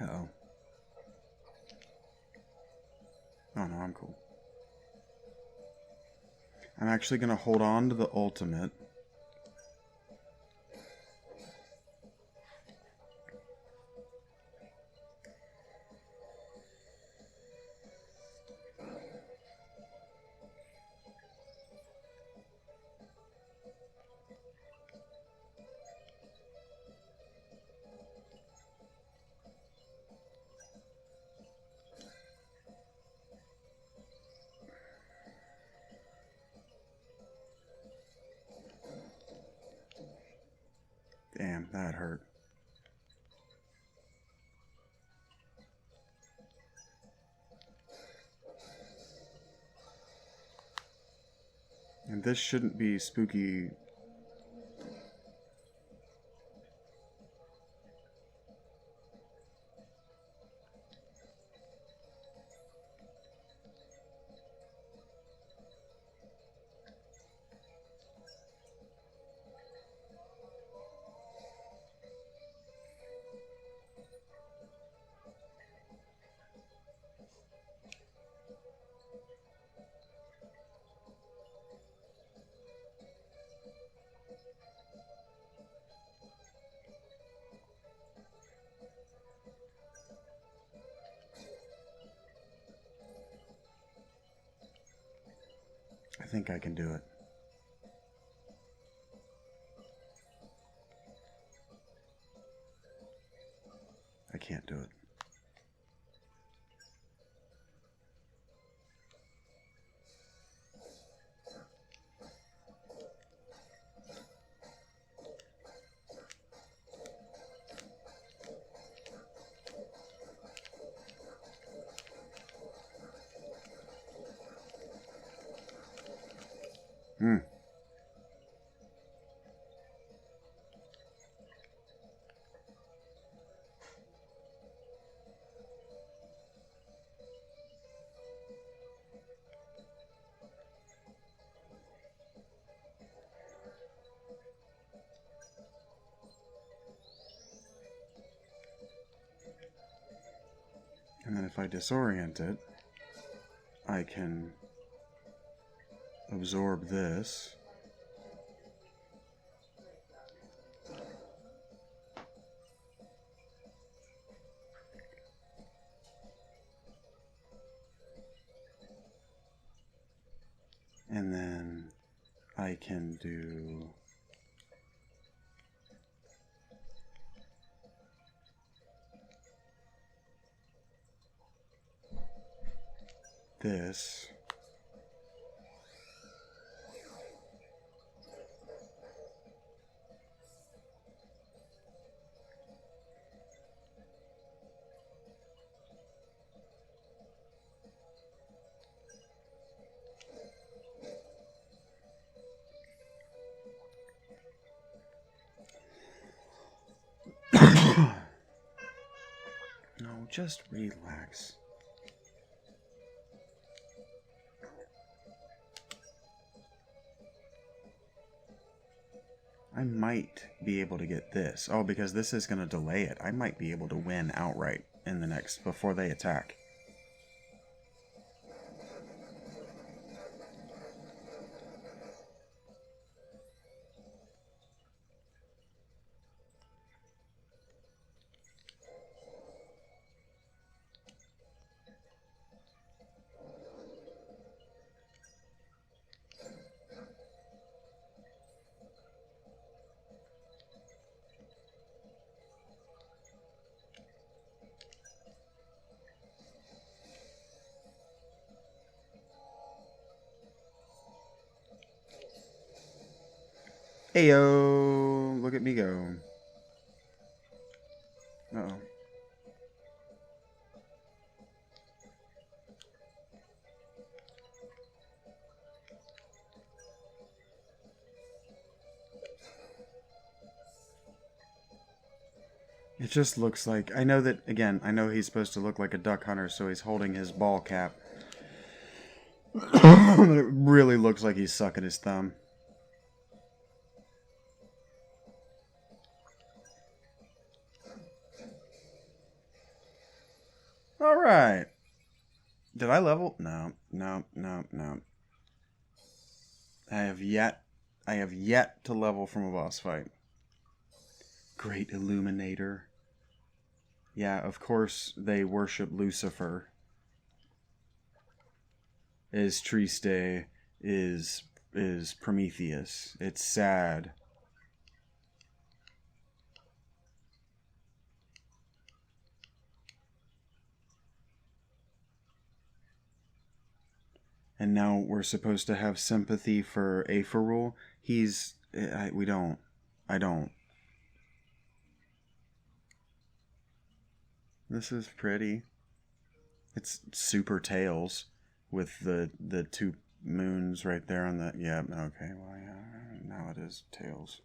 Uh-oh. Oh no, I'm cool. I'm actually gonna hold on to the ultimate. Damn, that hurt. And this shouldn't be spooky. think I can do it. I can't do it. Hmm. And then if I disorient it, I can absorb this. And then I can do this. No, just relax. I might be able to get this. Oh, because this is going to delay it. I might be able to win outright in the next, before they attack. Heyo, look at me go. Uh-oh. It just looks like, I know that, again, I know he's supposed to look like a duck hunter, so he's holding his ball cap. But it really looks like he's sucking his thumb. Alright. Did I level? No. I have yet to level from a boss fight. Great Illuminator. Yeah, of course they worship Lucifer. Is Triste, is Prometheus. It's sad. And now we're supposed to have sympathy for Aferul. I don't. This is pretty. It's super tails with the two moons right there on the, yeah, okay, well, yeah, now it is tails.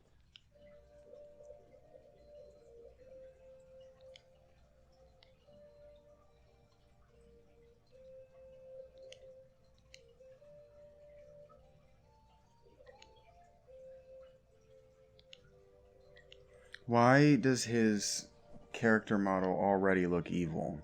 Why does his character model already look evil?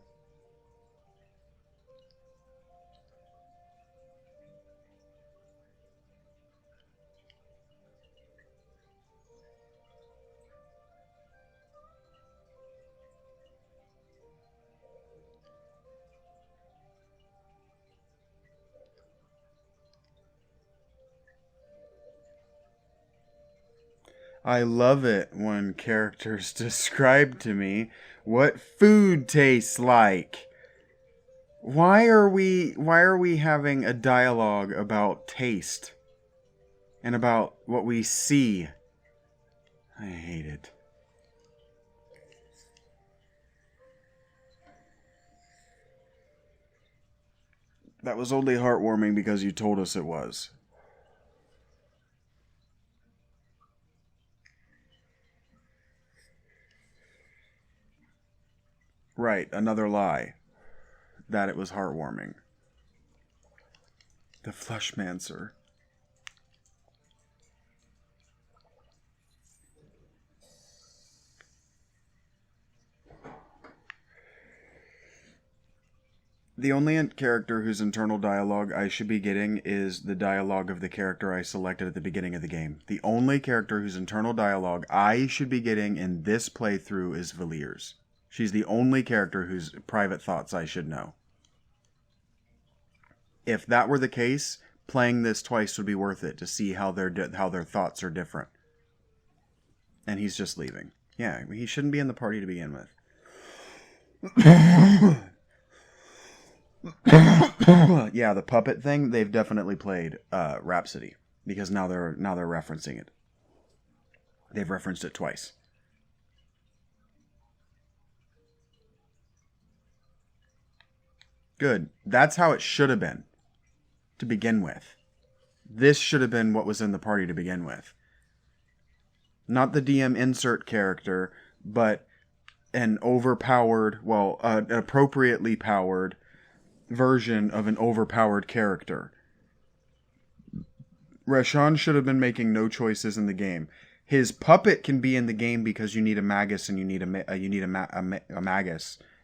I love it when characters describe to me what food tastes like. Why are we having a dialogue about taste and about what we see? I hate it. That was only heartwarming because you told us it was. Right, another lie. That it was heartwarming. The Fleshmancer. The only character whose internal dialogue I should be getting is the dialogue of the character I selected at the beginning of the game. The only character whose internal dialogue I should be getting in this playthrough is Valier's. She's the only character whose private thoughts I should know. If that were the case, playing this twice would be worth it to see how their thoughts are different. And he's just leaving. Yeah, he shouldn't be in the party to begin with. Yeah, the puppet thing, they've definitely played Rhapsody, because now they're referencing it. They've referenced it twice. Good. That's how it should have been to begin with. This should have been what was in the party to begin with. Not the DM insert character, but an overpowered, an appropriately powered version of an overpowered character. Rashawn should have been making no choices in the game. His puppet can be in the game because you need a magus and you need a magus.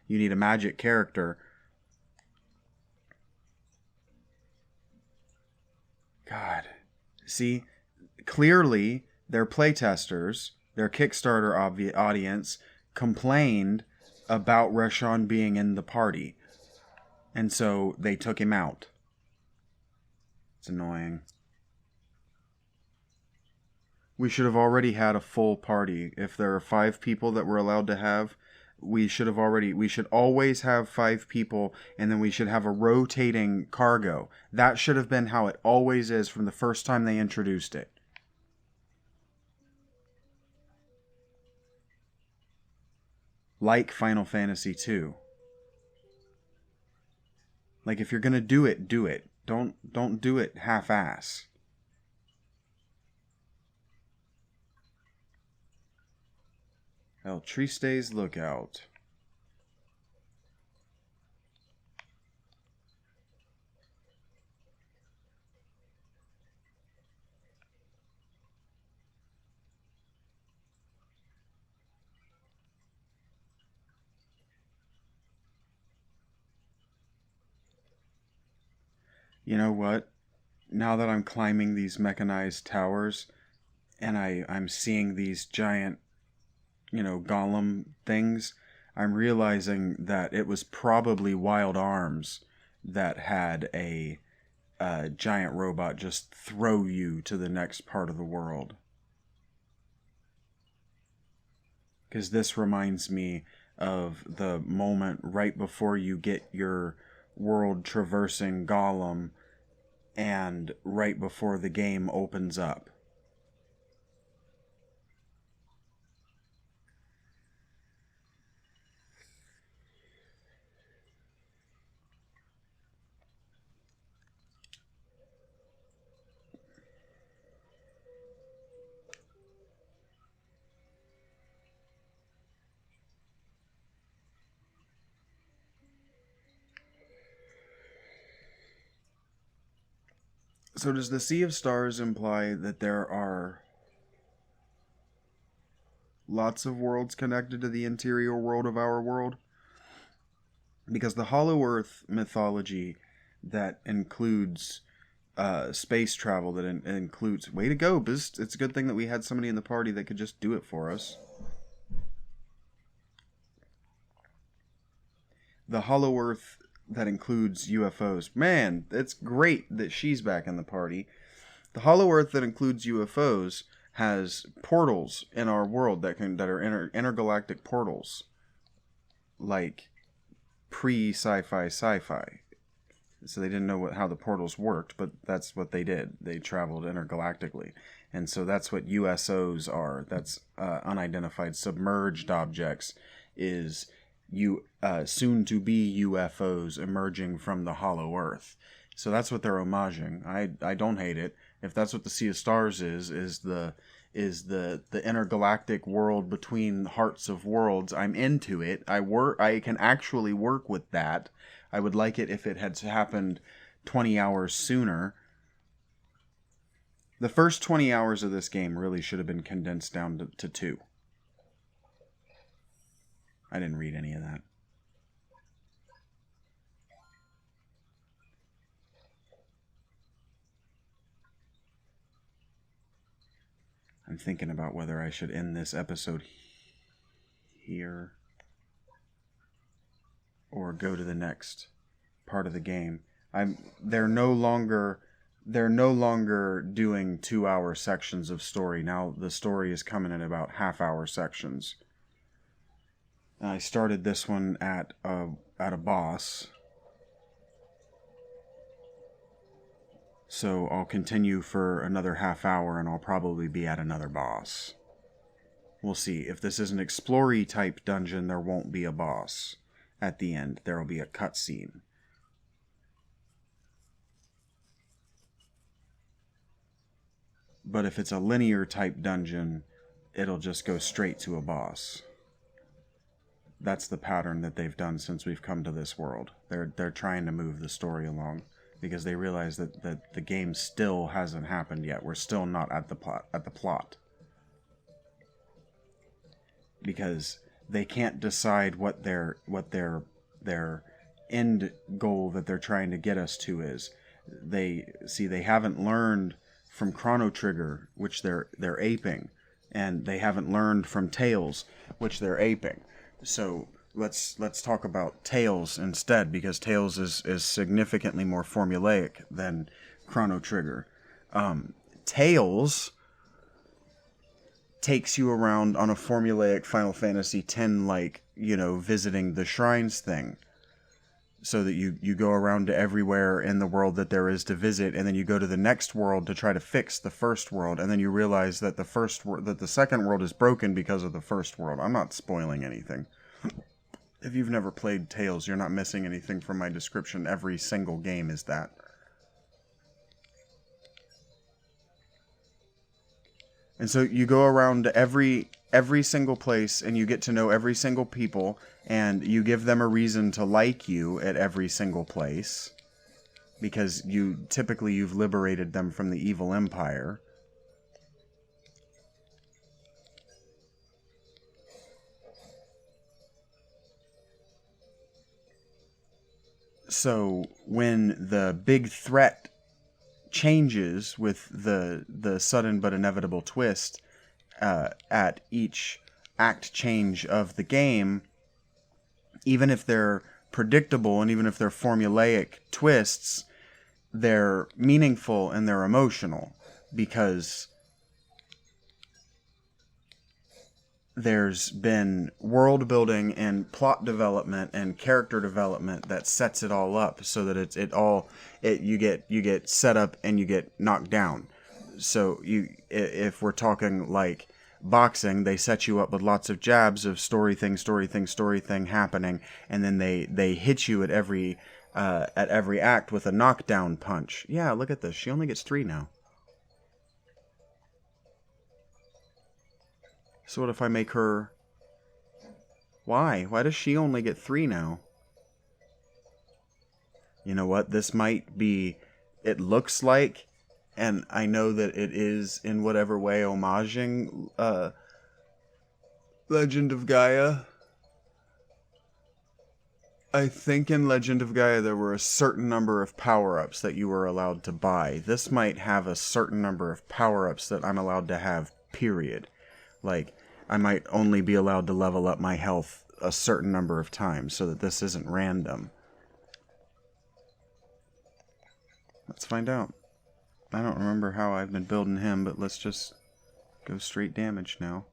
You need a magic character. God. See, clearly their playtesters, their Kickstarter audience, complained about Rashawn being in the party. And so they took him out. It's annoying. We should have already had a full party. If there are 5 people that we're allowed to have, we should always have 5 people, and then we should have a rotating cargo. That should have been how it always is from the first time they introduced it. Like Final Fantasy II. Like, if you're gonna do it, do it. Don't do it half-ass. El Triste's Lookout. You know what? Now that I'm climbing these mechanized towers, and I'm seeing these giant, golem things, I'm realizing that it was probably Wild Arms that had a giant robot just throw you to the next part of the world. Because this reminds me of the moment right before you get your world traversing golem and right before the game opens up. So does the Sea of Stars imply that there are lots of worlds connected to the interior world of our world? Because the Hollow Earth mythology that includes space travel, that includes... Way to go, Biz. It's a good thing that we had somebody in the party that could just do it for us. The Hollow Earth that includes UFOs. Man, it's great that she's back in the party. The Hollow Earth that includes UFOs has portals in our world that are intergalactic portals, like pre-sci-fi. So they didn't know how the portals worked, but that's what they did. They traveled intergalactically. And so that's what USOs are. That's unidentified submerged objects, is soon to be UFOs emerging from the hollow earth. So that's what they're homaging. I don't hate it. If that's what the Sea of Stars is the intergalactic world between hearts of worlds, I'm into it. I can actually work with that. I would like it if it had happened 20 hours sooner. The first 20 hours of this game really should have been condensed down to 2. I didn't read any of that. I'm thinking about whether I should end this episode here or go to the next part of the game. They're no longer doing 2-hour sections of story. Now the story is coming in about half-hour sections. I started this one at a boss. So I'll continue for another half hour and I'll probably be at another boss. We'll see. If this is an explory type dungeon, there won't be a boss. At the end, there will be a cutscene. But if it's a linear type dungeon, it'll just go straight to a boss. That's the pattern that they've done since we've come to this world. They're trying to move the story along because they realize that the game still hasn't happened yet. We're still not at the plot. Because they can't decide what their end goal that they're trying to get us to is. They haven't learned from Chrono Trigger, which they're aping, and they haven't learned from Tales, which they're aping. So let's talk about Tales instead, because Tales is significantly more formulaic than Chrono Trigger. Tales takes you around on a formulaic Final Fantasy X, visiting the shrines thing. So that you go around to everywhere in the world that there is to visit, and then you go to the next world to try to fix the first world, and then you realize that the second world is broken because of the first world. I'm not spoiling anything. If you've never played Tales, you're not missing anything from my description. Every single game is that. And so you go around to every single place, and you get to know every single people, and you give them a reason to like you at every single place, because you've liberated them from the evil empire. So when the big threat changes with the sudden but inevitable twist at each act change of the game, even if they're predictable and even if they're formulaic twists, they're meaningful and they're emotional, because there's been world building and plot development and character development that sets it all up so that you get set up and you get knocked down. So if we're talking like boxing, they set you up with lots of jabs of story thing happening, and then they hit you at every act with a knockdown punch. Yeah, look at this. She only gets 3 now. So what if I make her... Why? Why does she only get 3 now? You know what? This might be... It looks like, and I know that it is in whatever way homaging Legend of Gaia. I think in Legend of Gaia there were a certain number of power-ups that you were allowed to buy. This might have a certain number of power-ups that I'm allowed to have, period. Like, I might only be allowed to level up my health a certain number of times so that this isn't random. Let's find out. I don't remember how I've been building him, but let's just Go straight damage now.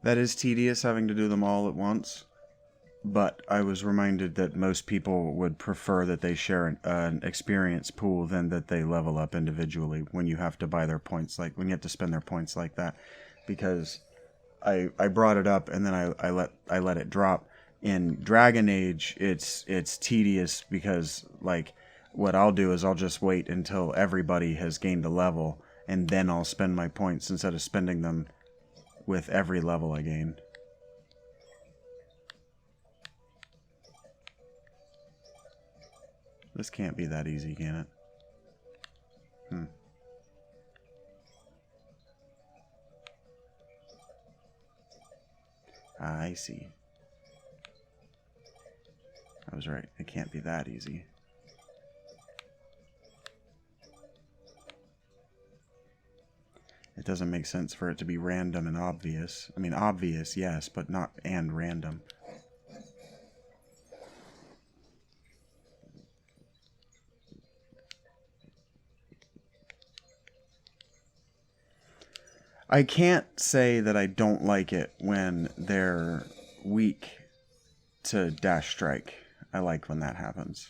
That is tedious having to do them all at once, but I was reminded that most people would prefer that they share an experience pool than that they level up individually when you have to buy their points, like when you have to spend their points like that. Because I brought it up and then I let it drop. In Dragon Age, it's tedious because like what I'll do is I'll just wait until everybody has gained a level and then I'll spend my points instead of spending them with every level I gain. This can't be that easy, can it? I see. I was right. It can't be that easy. It doesn't make sense for it to be random and obvious. I mean, obvious, yes, but not and random. I can't say that I don't like it when they're weak to dash strike. I like when that happens.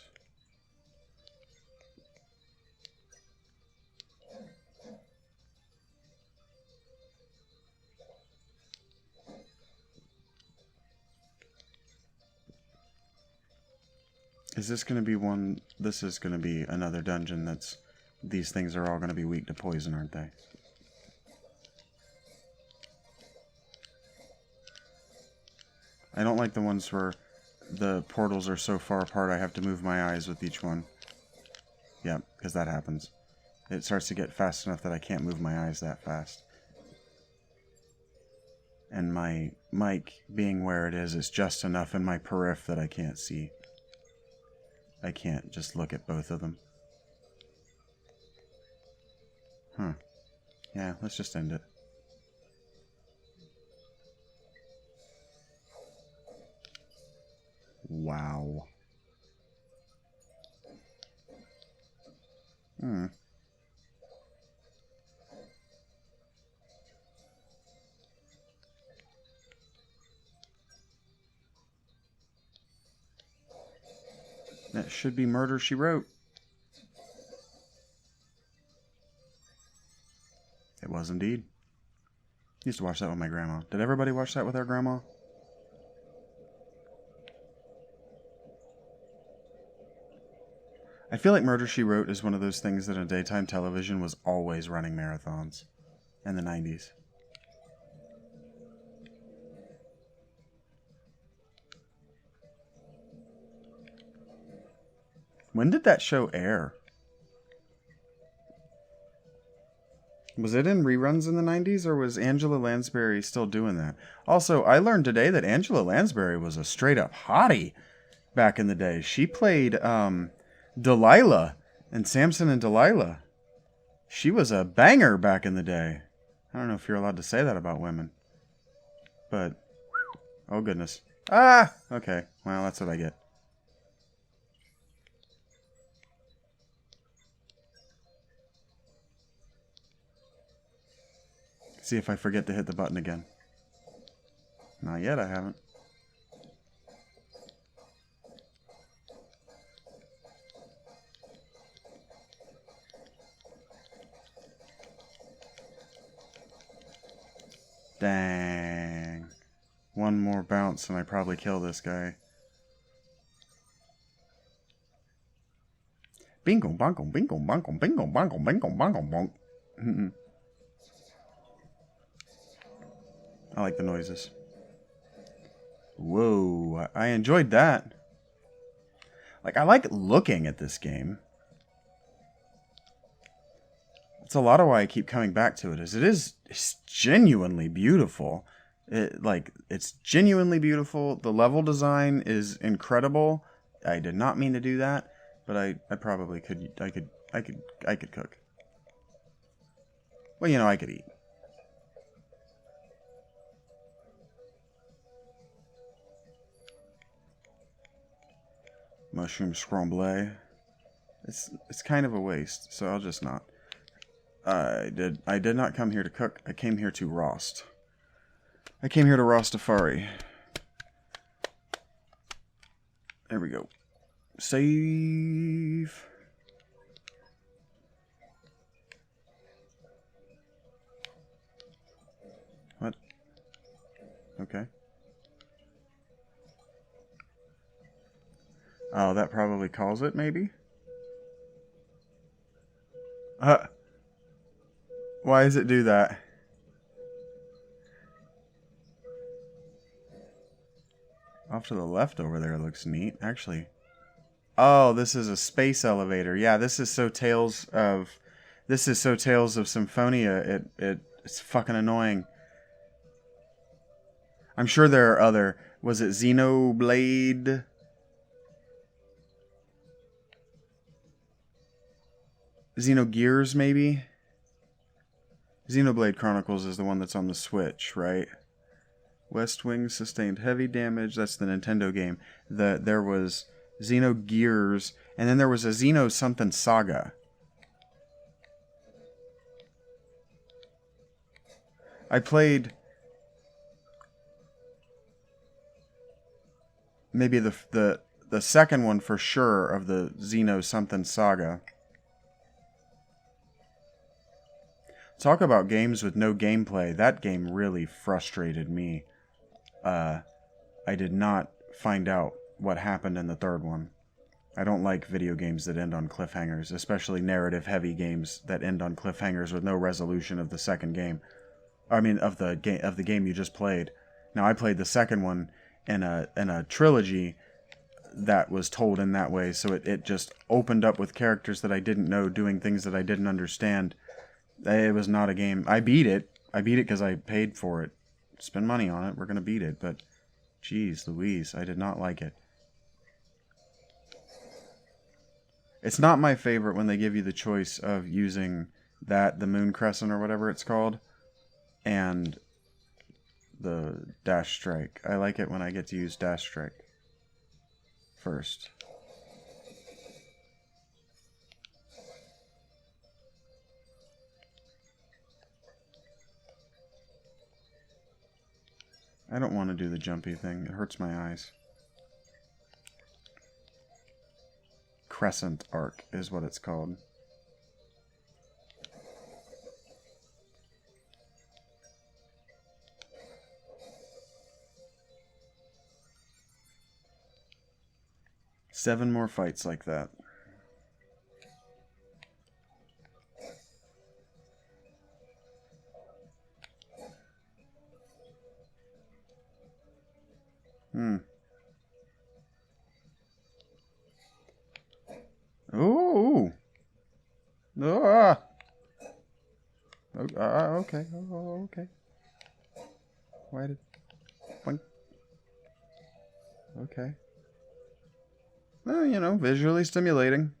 Is this going to be one... This is going to be another dungeon that's... These things are all going to be weak to poison, aren't they? I don't like the ones where the portals are so far apart I have to move my eyes with each one. Yeah, because that happens. It starts to get fast enough that I can't move my eyes that fast. And my mic, being where it is just enough in my periph that I can't see. I can't just look at both of them. Huh. Yeah, let's just end it. Wow. That should be Murder, She Wrote. It was indeed. Used to watch that with my grandma. Did everybody watch that with their grandma? I feel like Murder, She Wrote is one of those things that in daytime television was always running marathons in the 90s. When did that show air? Was it in reruns in the 90s, or was Angela Lansbury still doing that? Also, I learned today that Angela Lansbury was a straight-up hottie back in the day. She played Delilah in Samson and Delilah. She was a banger back in the day. I don't know if you're allowed to say that about women. But, oh goodness. Ah! Okay, well, that's what I get. See if I forget to hit the button again. Not yet, I haven't. Dang. One more bounce and I probably kill this guy. Bingo, bongo, bingo, bongo, bingo, bongo, bingo, bongo, bongo. I like the noises. Whoa, I enjoyed that. Like, I like looking at this game. That's a lot of why I keep coming back to it, is it is genuinely beautiful. It's genuinely beautiful. The level design is incredible. I did not mean to do that, but I probably could. I could cook. Well, you know, I could eat. Mushroom scramble. It's kind of a waste, so I'll just not. I did not come here to cook. I came here to roast. I came here to Rastafari. There we go. Save. What? Okay. Oh, that probably calls it, maybe? Why does it do that? Off to the left over there looks neat, actually. Oh, this is a space elevator. Yeah, this is so Tales of Symphonia. It's fucking annoying. I'm sure there are other. Was it Xenoblade? Xenogears, maybe? Xenoblade Chronicles is the one that's on the Switch, right? West Wing sustained heavy damage. That's the Nintendo game. There was Xenogears, and then there was a Xeno something Saga. I played maybe the second one for sure of the Xeno something Saga. Talk about games with no gameplay. That game really frustrated me. I did not find out what happened in the third one. I don't like video games that end on cliffhangers, especially narrative-heavy games that end on cliffhangers with no resolution of the second game. I mean, of the game you just played. Now, I played the second one in a trilogy that was told in that way, so it just opened up with characters that I didn't know doing things that I didn't understand. It was not a game. I beat it. I beat it because I paid for it. Spend money on it. We're going to beat it. But, geez Louise, I did not like it. It's not my favorite when they give you the choice of using the Moon Crescent or whatever it's called, and the Dash Strike. I like it when I get to use Dash Strike first. I don't want to do the jumpy thing. It hurts my eyes. Crescent arc is what it's called. Seven more fights like that. Ooh. Ah. Okay. Oh, okay. Why did... Boink. Okay. Well, you know, visually stimulating.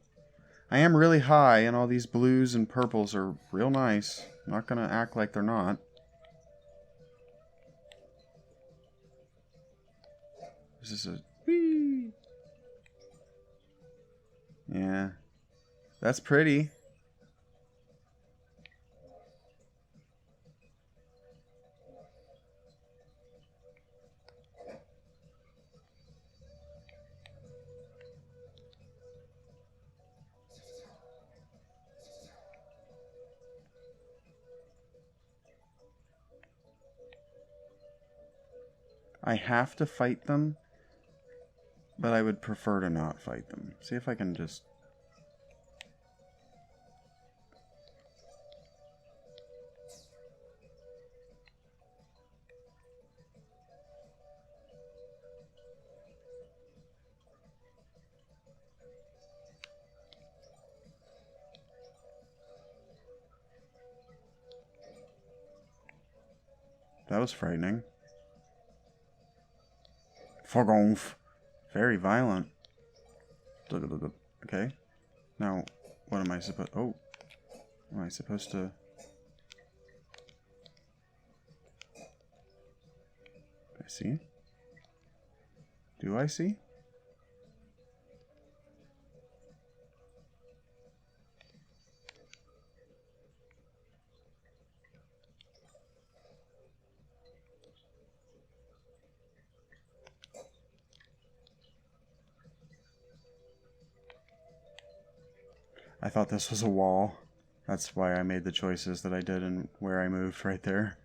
I am really high, and all these blues and purples are real nice. I'm not gonna act like they're not. This is a... Whee! Yeah. That's pretty. I have to fight them, but I would prefer to not fight them. See if I can just... That was frightening. Fogonf. Very violent. Okay. Now, what am I supposed... Oh. Am I supposed to... I see? Do I see? I thought this was a wall. That's why I made the choices that I did and where I moved right there.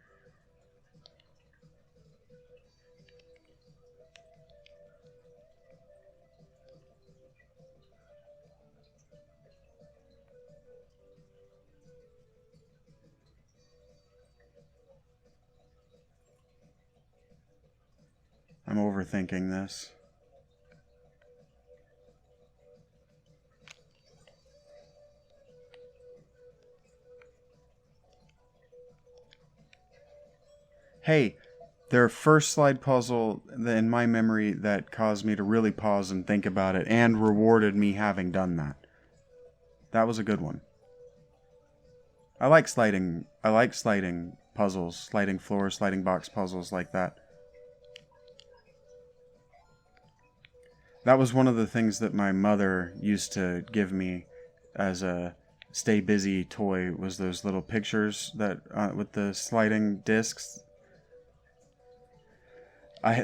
I'm overthinking this. Hey, their first slide puzzle in my memory that caused me to really pause and think about it and rewarded me having done that. That was a good one. I like sliding puzzles, sliding floor, sliding box puzzles like that. That was one of the things that my mother used to give me as a stay busy toy, was those little pictures that with the sliding discs.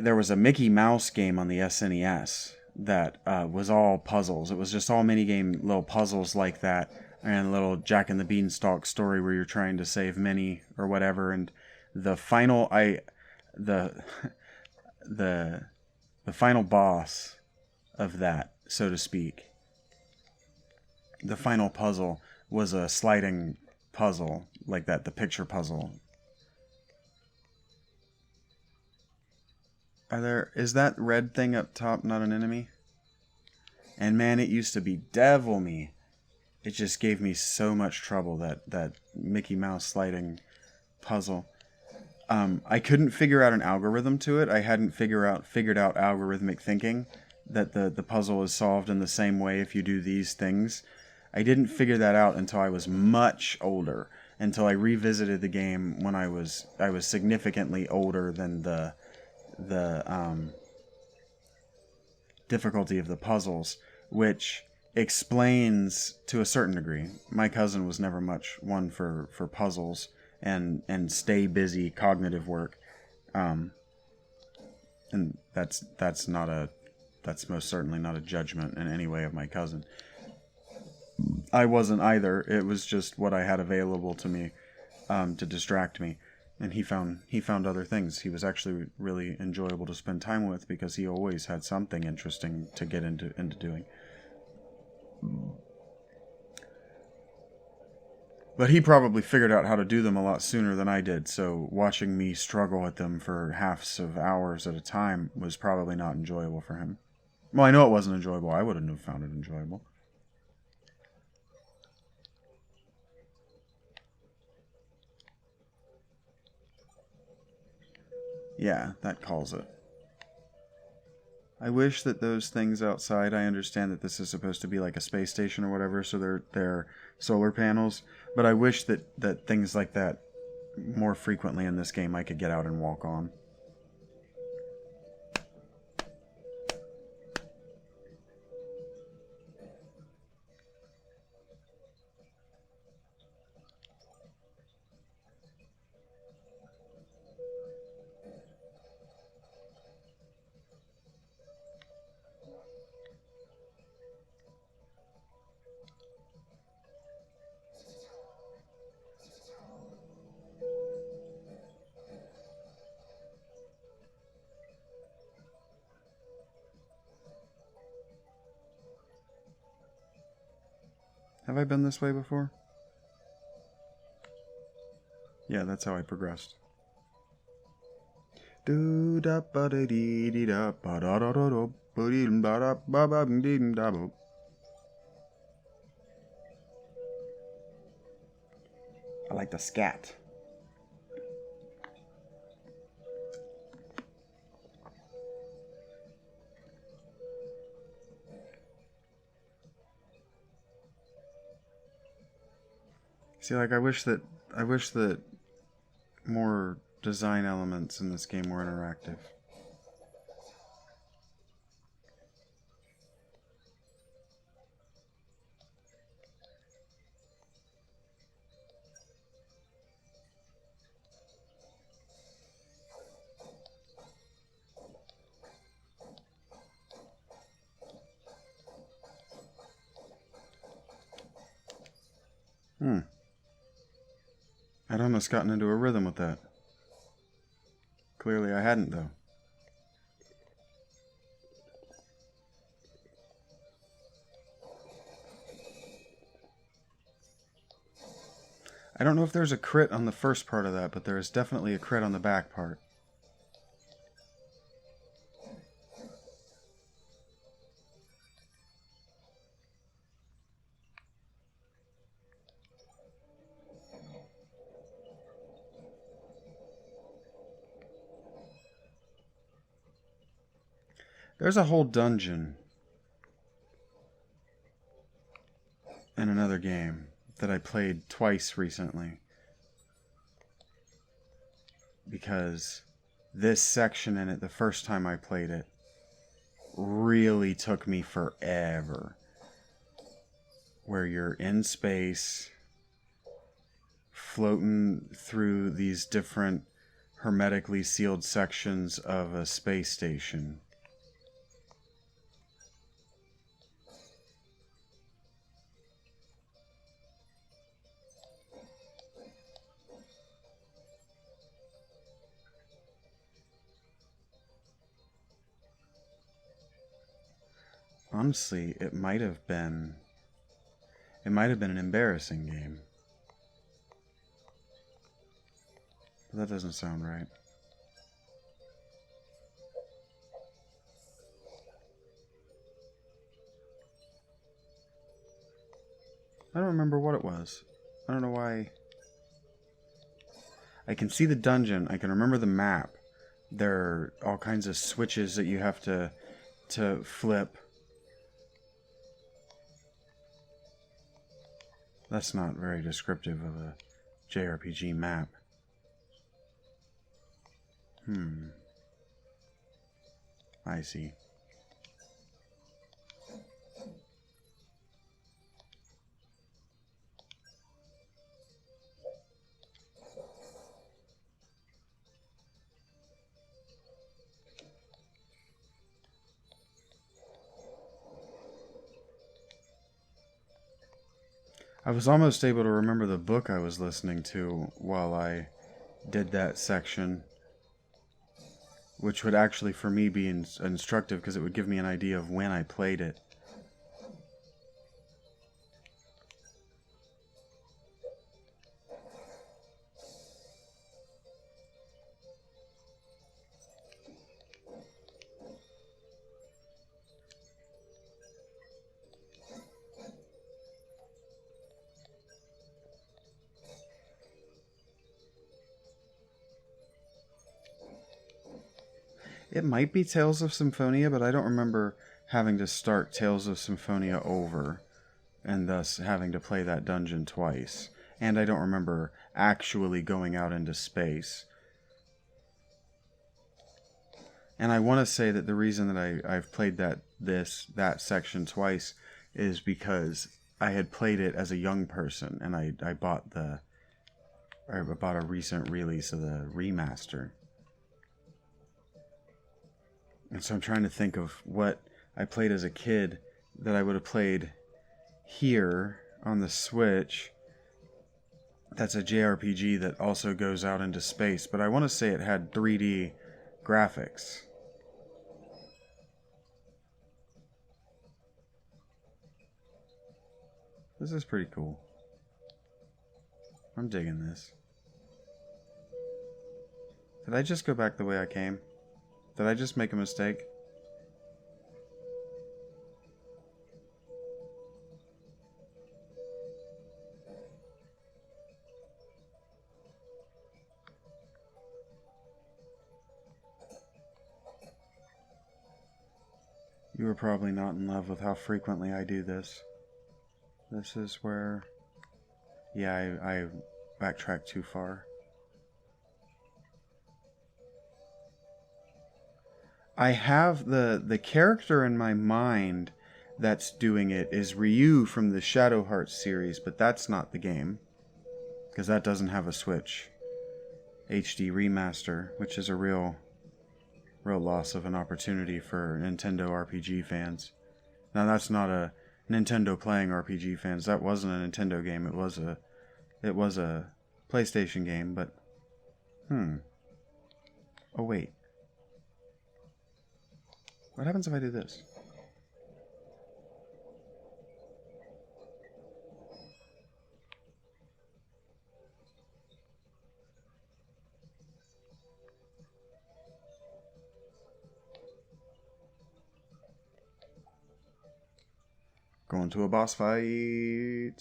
There was a Mickey Mouse game on the SNES that was all puzzles. It was just all minigame little puzzles like that, and a little Jack and the Beanstalk story where you're trying to save Minnie or whatever. And the final, the final boss of that, so to speak, the final puzzle was a sliding puzzle like that, the picture puzzle. Is that red thing up top not an enemy? And man, it used to be devil me. It just gave me so much trouble, that Mickey Mouse sliding puzzle. I couldn't figure out an algorithm to it. I hadn't figured out algorithmic thinking, that the puzzle is solved in the same way if you do these things. I didn't figure that out until I was much older, until I revisited the game when I was significantly older than the difficulty of the puzzles, which explains to a certain degree. My cousin was never much one for puzzles and stay busy cognitive work, and that's most certainly not a judgment in any way of my cousin. I wasn't either. It was just what I had available to me to distract me. And he found other things. He was actually really enjoyable to spend time with because he always had something interesting to get into doing. But he probably figured out how to do them a lot sooner than I did, so watching me struggle at them for halves of hours at a time was probably not enjoyable for him. Well, I know it wasn't enjoyable. I wouldn't have found it enjoyable. Yeah, that calls it. I wish that those things outside, I understand that this is supposed to be like a space station or whatever, so they're solar panels, but I wish that things like that more frequently in this game I could get out and walk on. Have I been this way before? Yeah, that's how I progressed. Do da ba da dee dee da ba da da da da ba dee da da ba ba dee da ba. I like the scat. See, like, I wish that more design elements in this game were interactive. I'd almost gotten into a rhythm with that. Clearly I hadn't, though. I don't know if there's a crit on the first part of that, but there is definitely a crit on the back part. There's a whole dungeon in another game that I played twice recently, because this section in it, the first time I played it, really took me forever. Where you're in space, floating through these different hermetically sealed sections of a space station. Honestly, it might have been an embarrassing game. But that doesn't sound right. I don't remember what it was. I don't know why. I can see the dungeon. I can remember the map. There are all kinds of switches that you have to flip. That's not very descriptive of a JRPG map. I see. I was almost able to remember the book I was listening to while I did that section, which would actually, for me, be instructive because it would give me an idea of when I played it. It might be Tales of Symphonia, but I don't remember having to start Tales of Symphonia over and thus having to play that dungeon twice. And I don't remember actually going out into space. And I want to say that the reason that I've played that section twice is because I had played it as a young person, and I bought a recent release of the remaster. And so I'm trying to think of what I played as a kid that I would have played here on the Switch. That's a JRPG that also goes out into space, but I want to say it had 3D graphics. This is pretty cool. I'm digging this. Did I just go back the way I came? Did I just make a mistake? You are probably not in love with how frequently I do this. This is where Yeah, I backtracked too far. I have the character in my mind that's doing it is Ryu from the Shadow Hearts series, but that's not the game. Because that doesn't have a Switch HD remaster, which is a real loss of an opportunity for Nintendo RPG fans. Now that's not a Nintendo playing RPG fans. That wasn't a Nintendo game. It was a PlayStation game, but oh wait. What happens if I do this? Going to a boss fight.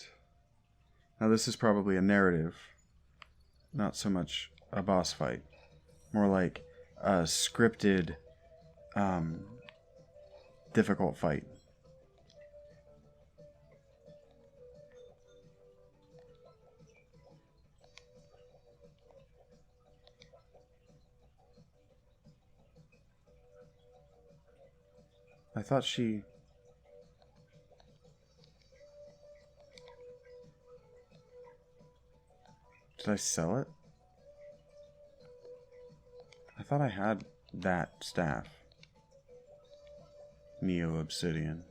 Now this is probably a narrative. Not so much a boss fight. More like a scripted, difficult fight. I thought she... Did I sell it? I thought I had that staff. Neo Obsidian.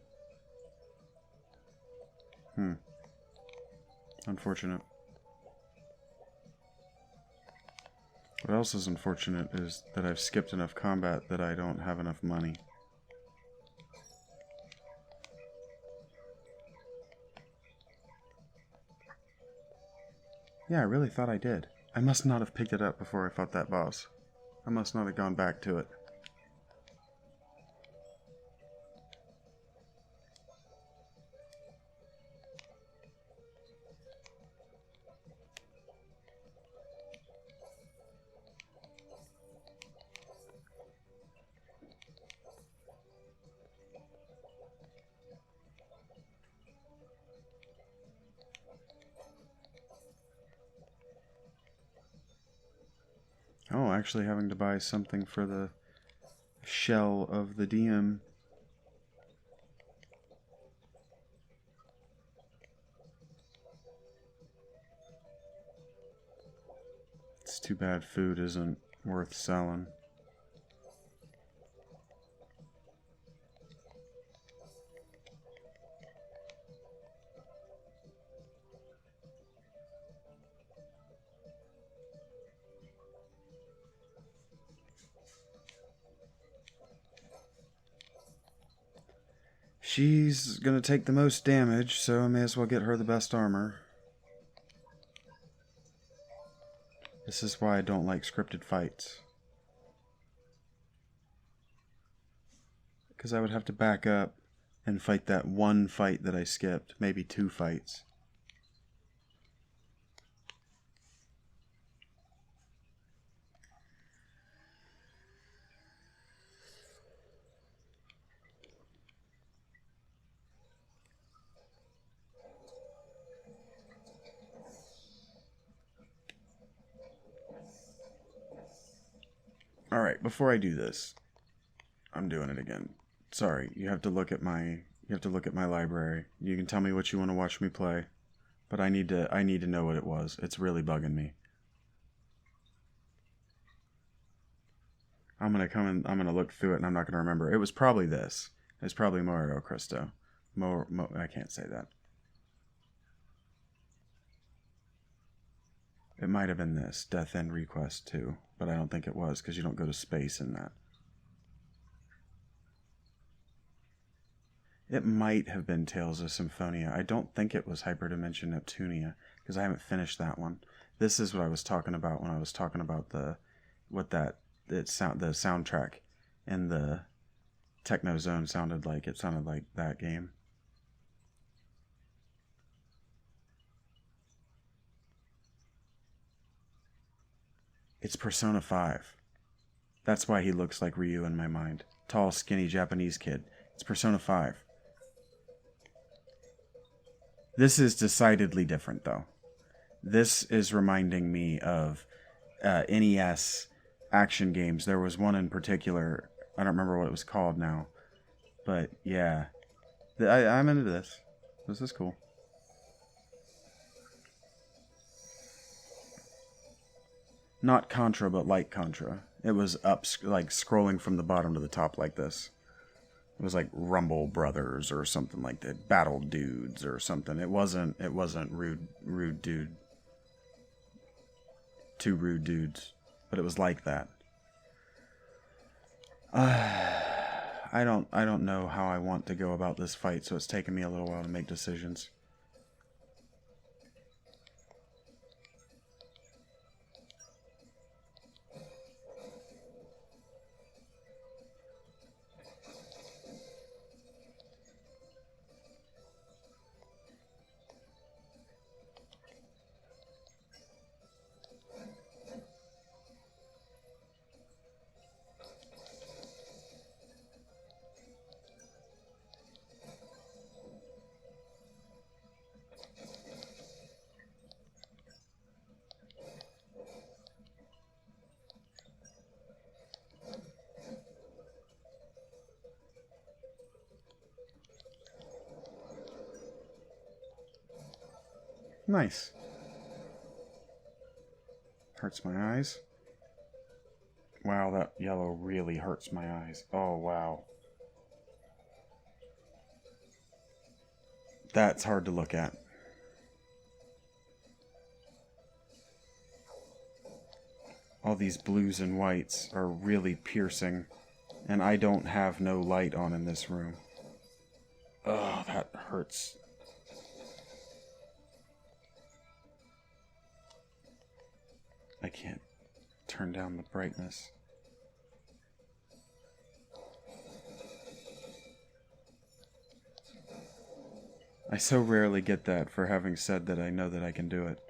Unfortunate. What else is unfortunate is that I've skipped enough combat that I don't have enough money. Yeah, I really thought I did. I must not have picked it up before I fought that boss. I must not have gone back to it. Oh, actually having to buy something for the shell of the DM. It's too bad food isn't worth selling. She's gonna take the most damage, so I may as well get her the best armor. This is why I don't like scripted fights. Because I would have to back up and fight that one fight that I skipped. Maybe 2 fights. Alright, before I do this, I'm doing it again. Sorry, you have to look at my library. You can tell me what you want to watch me play, but I need to know what it was. It's really bugging me. I'm gonna look through it and I'm not gonna remember. It was probably this. It's probably Mario Cristo. I can't say that. It might have been this, Death End Request 2, but I don't think it was because you don't go to space in that. It might have been Tales of Symphonia. I don't think it was Hyperdimension Neptunia because I haven't finished that one. This is what I was talking about when I was talking about the soundtrack in the Techno Zone sounded like. It sounded like that game. It's Persona 5. That's why he looks like Ryu in my mind. Tall, skinny Japanese kid. It's Persona 5. This is decidedly different, though. This is reminding me of NES action games. There was one in particular. I don't remember what it was called now. But yeah, I'm into this. This is cool. Not Contra, but like Contra. It was up, like scrolling from the bottom to the top like this. It was like Rumble Brothers or something like that. Battle Dudes or something. It wasn't Rude Dude. Two Rude Dudes. But it was like that. I don't know how I want to go about this fight, so it's taken me a little while to make decisions. Nice. Hurts my eyes. Wow, that yellow really hurts my eyes. Oh, wow. That's hard to look at. All these blues and whites are really piercing, and I don't have no light on in this room. Oh, that hurts. I can't turn down the brightness. I so rarely get that for having said that I know that I can do it.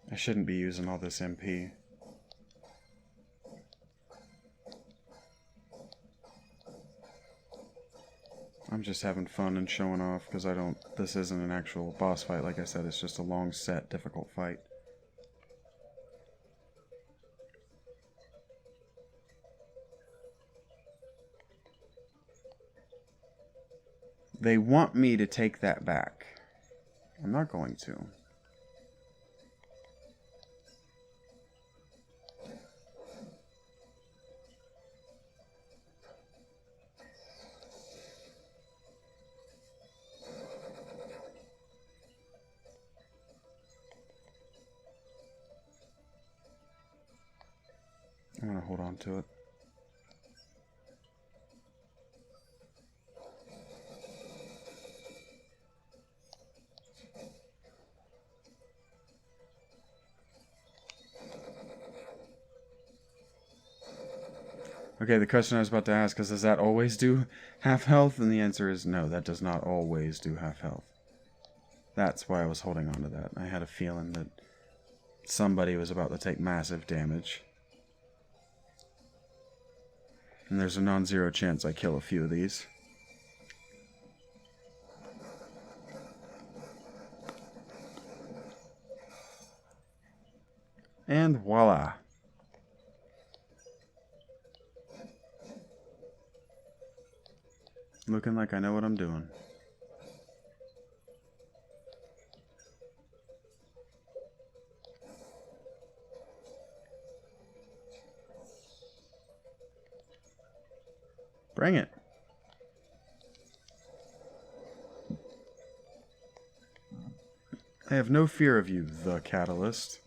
I shouldn't be using all this MP. I'm just having fun and showing off because this isn't an actual boss fight. Like I said, it's just a long set, difficult fight. They want me to take that back. I'm not going to. I'm going to hold on to it. Okay, the question I was about to ask is, does that always do half health? And the answer is no, that does not always do half health. That's why I was holding on to that. I had a feeling that somebody was about to take massive damage. And there's a non-zero chance I kill a few of these. And voila. Looking like I know what I'm doing. Bring it. I have no fear of you, the Catalyst.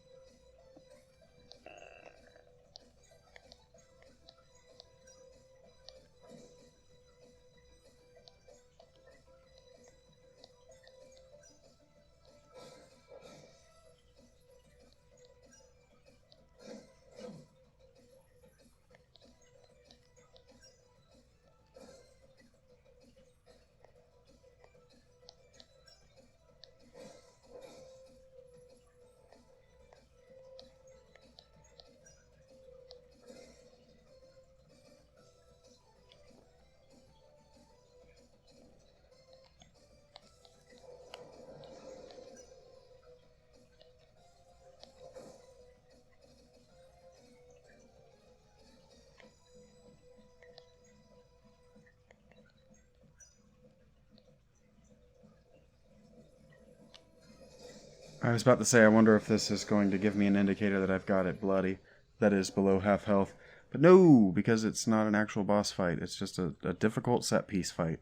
I was about to say, I wonder if this is going to give me an indicator that I've got it bloody. That is below half health. But no, because it's not an actual boss fight. It's just a difficult set-piece fight.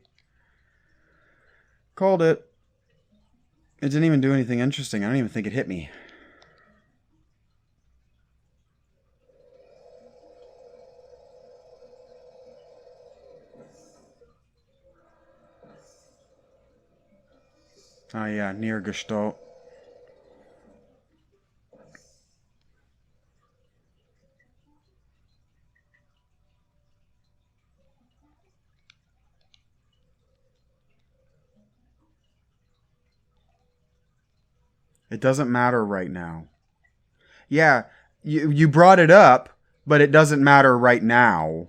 Called it. It didn't even do anything interesting. I don't even think it hit me. Oh yeah, near Gestalt. It doesn't matter right now. Yeah, you brought it up, but it doesn't matter right now.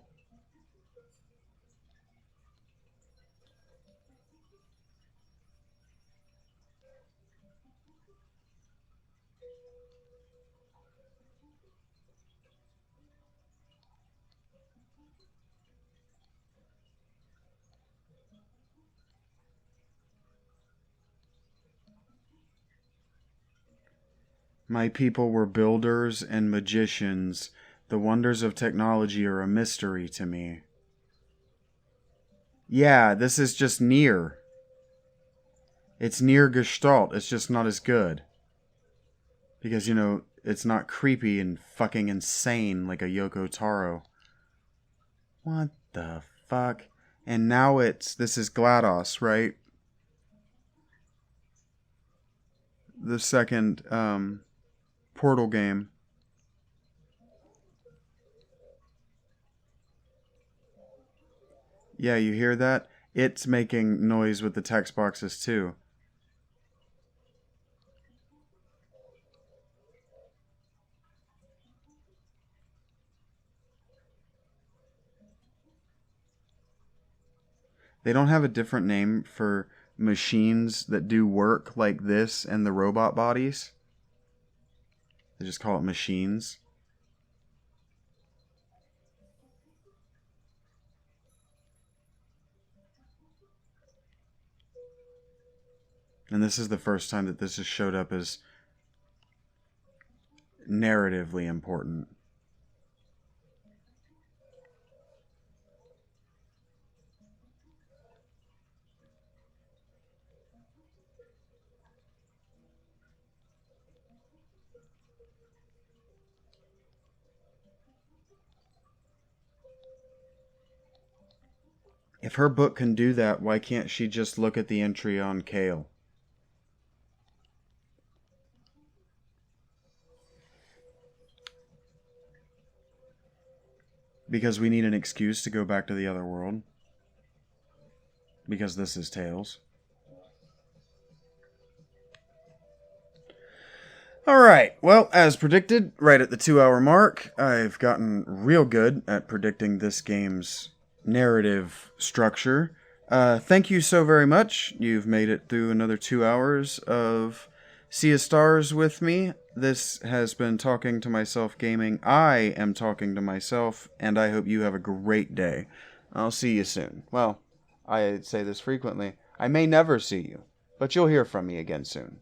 My people were builders and magicians. The wonders of technology are a mystery to me. Yeah, this is just near. It's near Gestalt. It's just not as good. Because, you know, it's not creepy and fucking insane like a Yoko Taro. What the fuck? And now this is GLaDOS, right? The second, Portal game. Yeah, you hear that? It's making noise with the text boxes too. They don't have a different name for machines that do work like this and the robot bodies. They just call it machines. And this is the first time that this has showed up as narratively important. If her book can do that, why can't she just look at the entry on Kale? Because we need an excuse to go back to the other world. Because this is Tales. Alright, well, as predicted, right at the 2-hour mark, I've gotten real good at predicting this game's narrative structure. Thank you so very much. You've made it through another 2 hours of Sea of Stars with me. This has been Talking to Myself Gaming. I am talking to myself, and I hope you have a great day. I'll see you soon. Well, I say this frequently. I may never see you, but you'll hear from me again soon.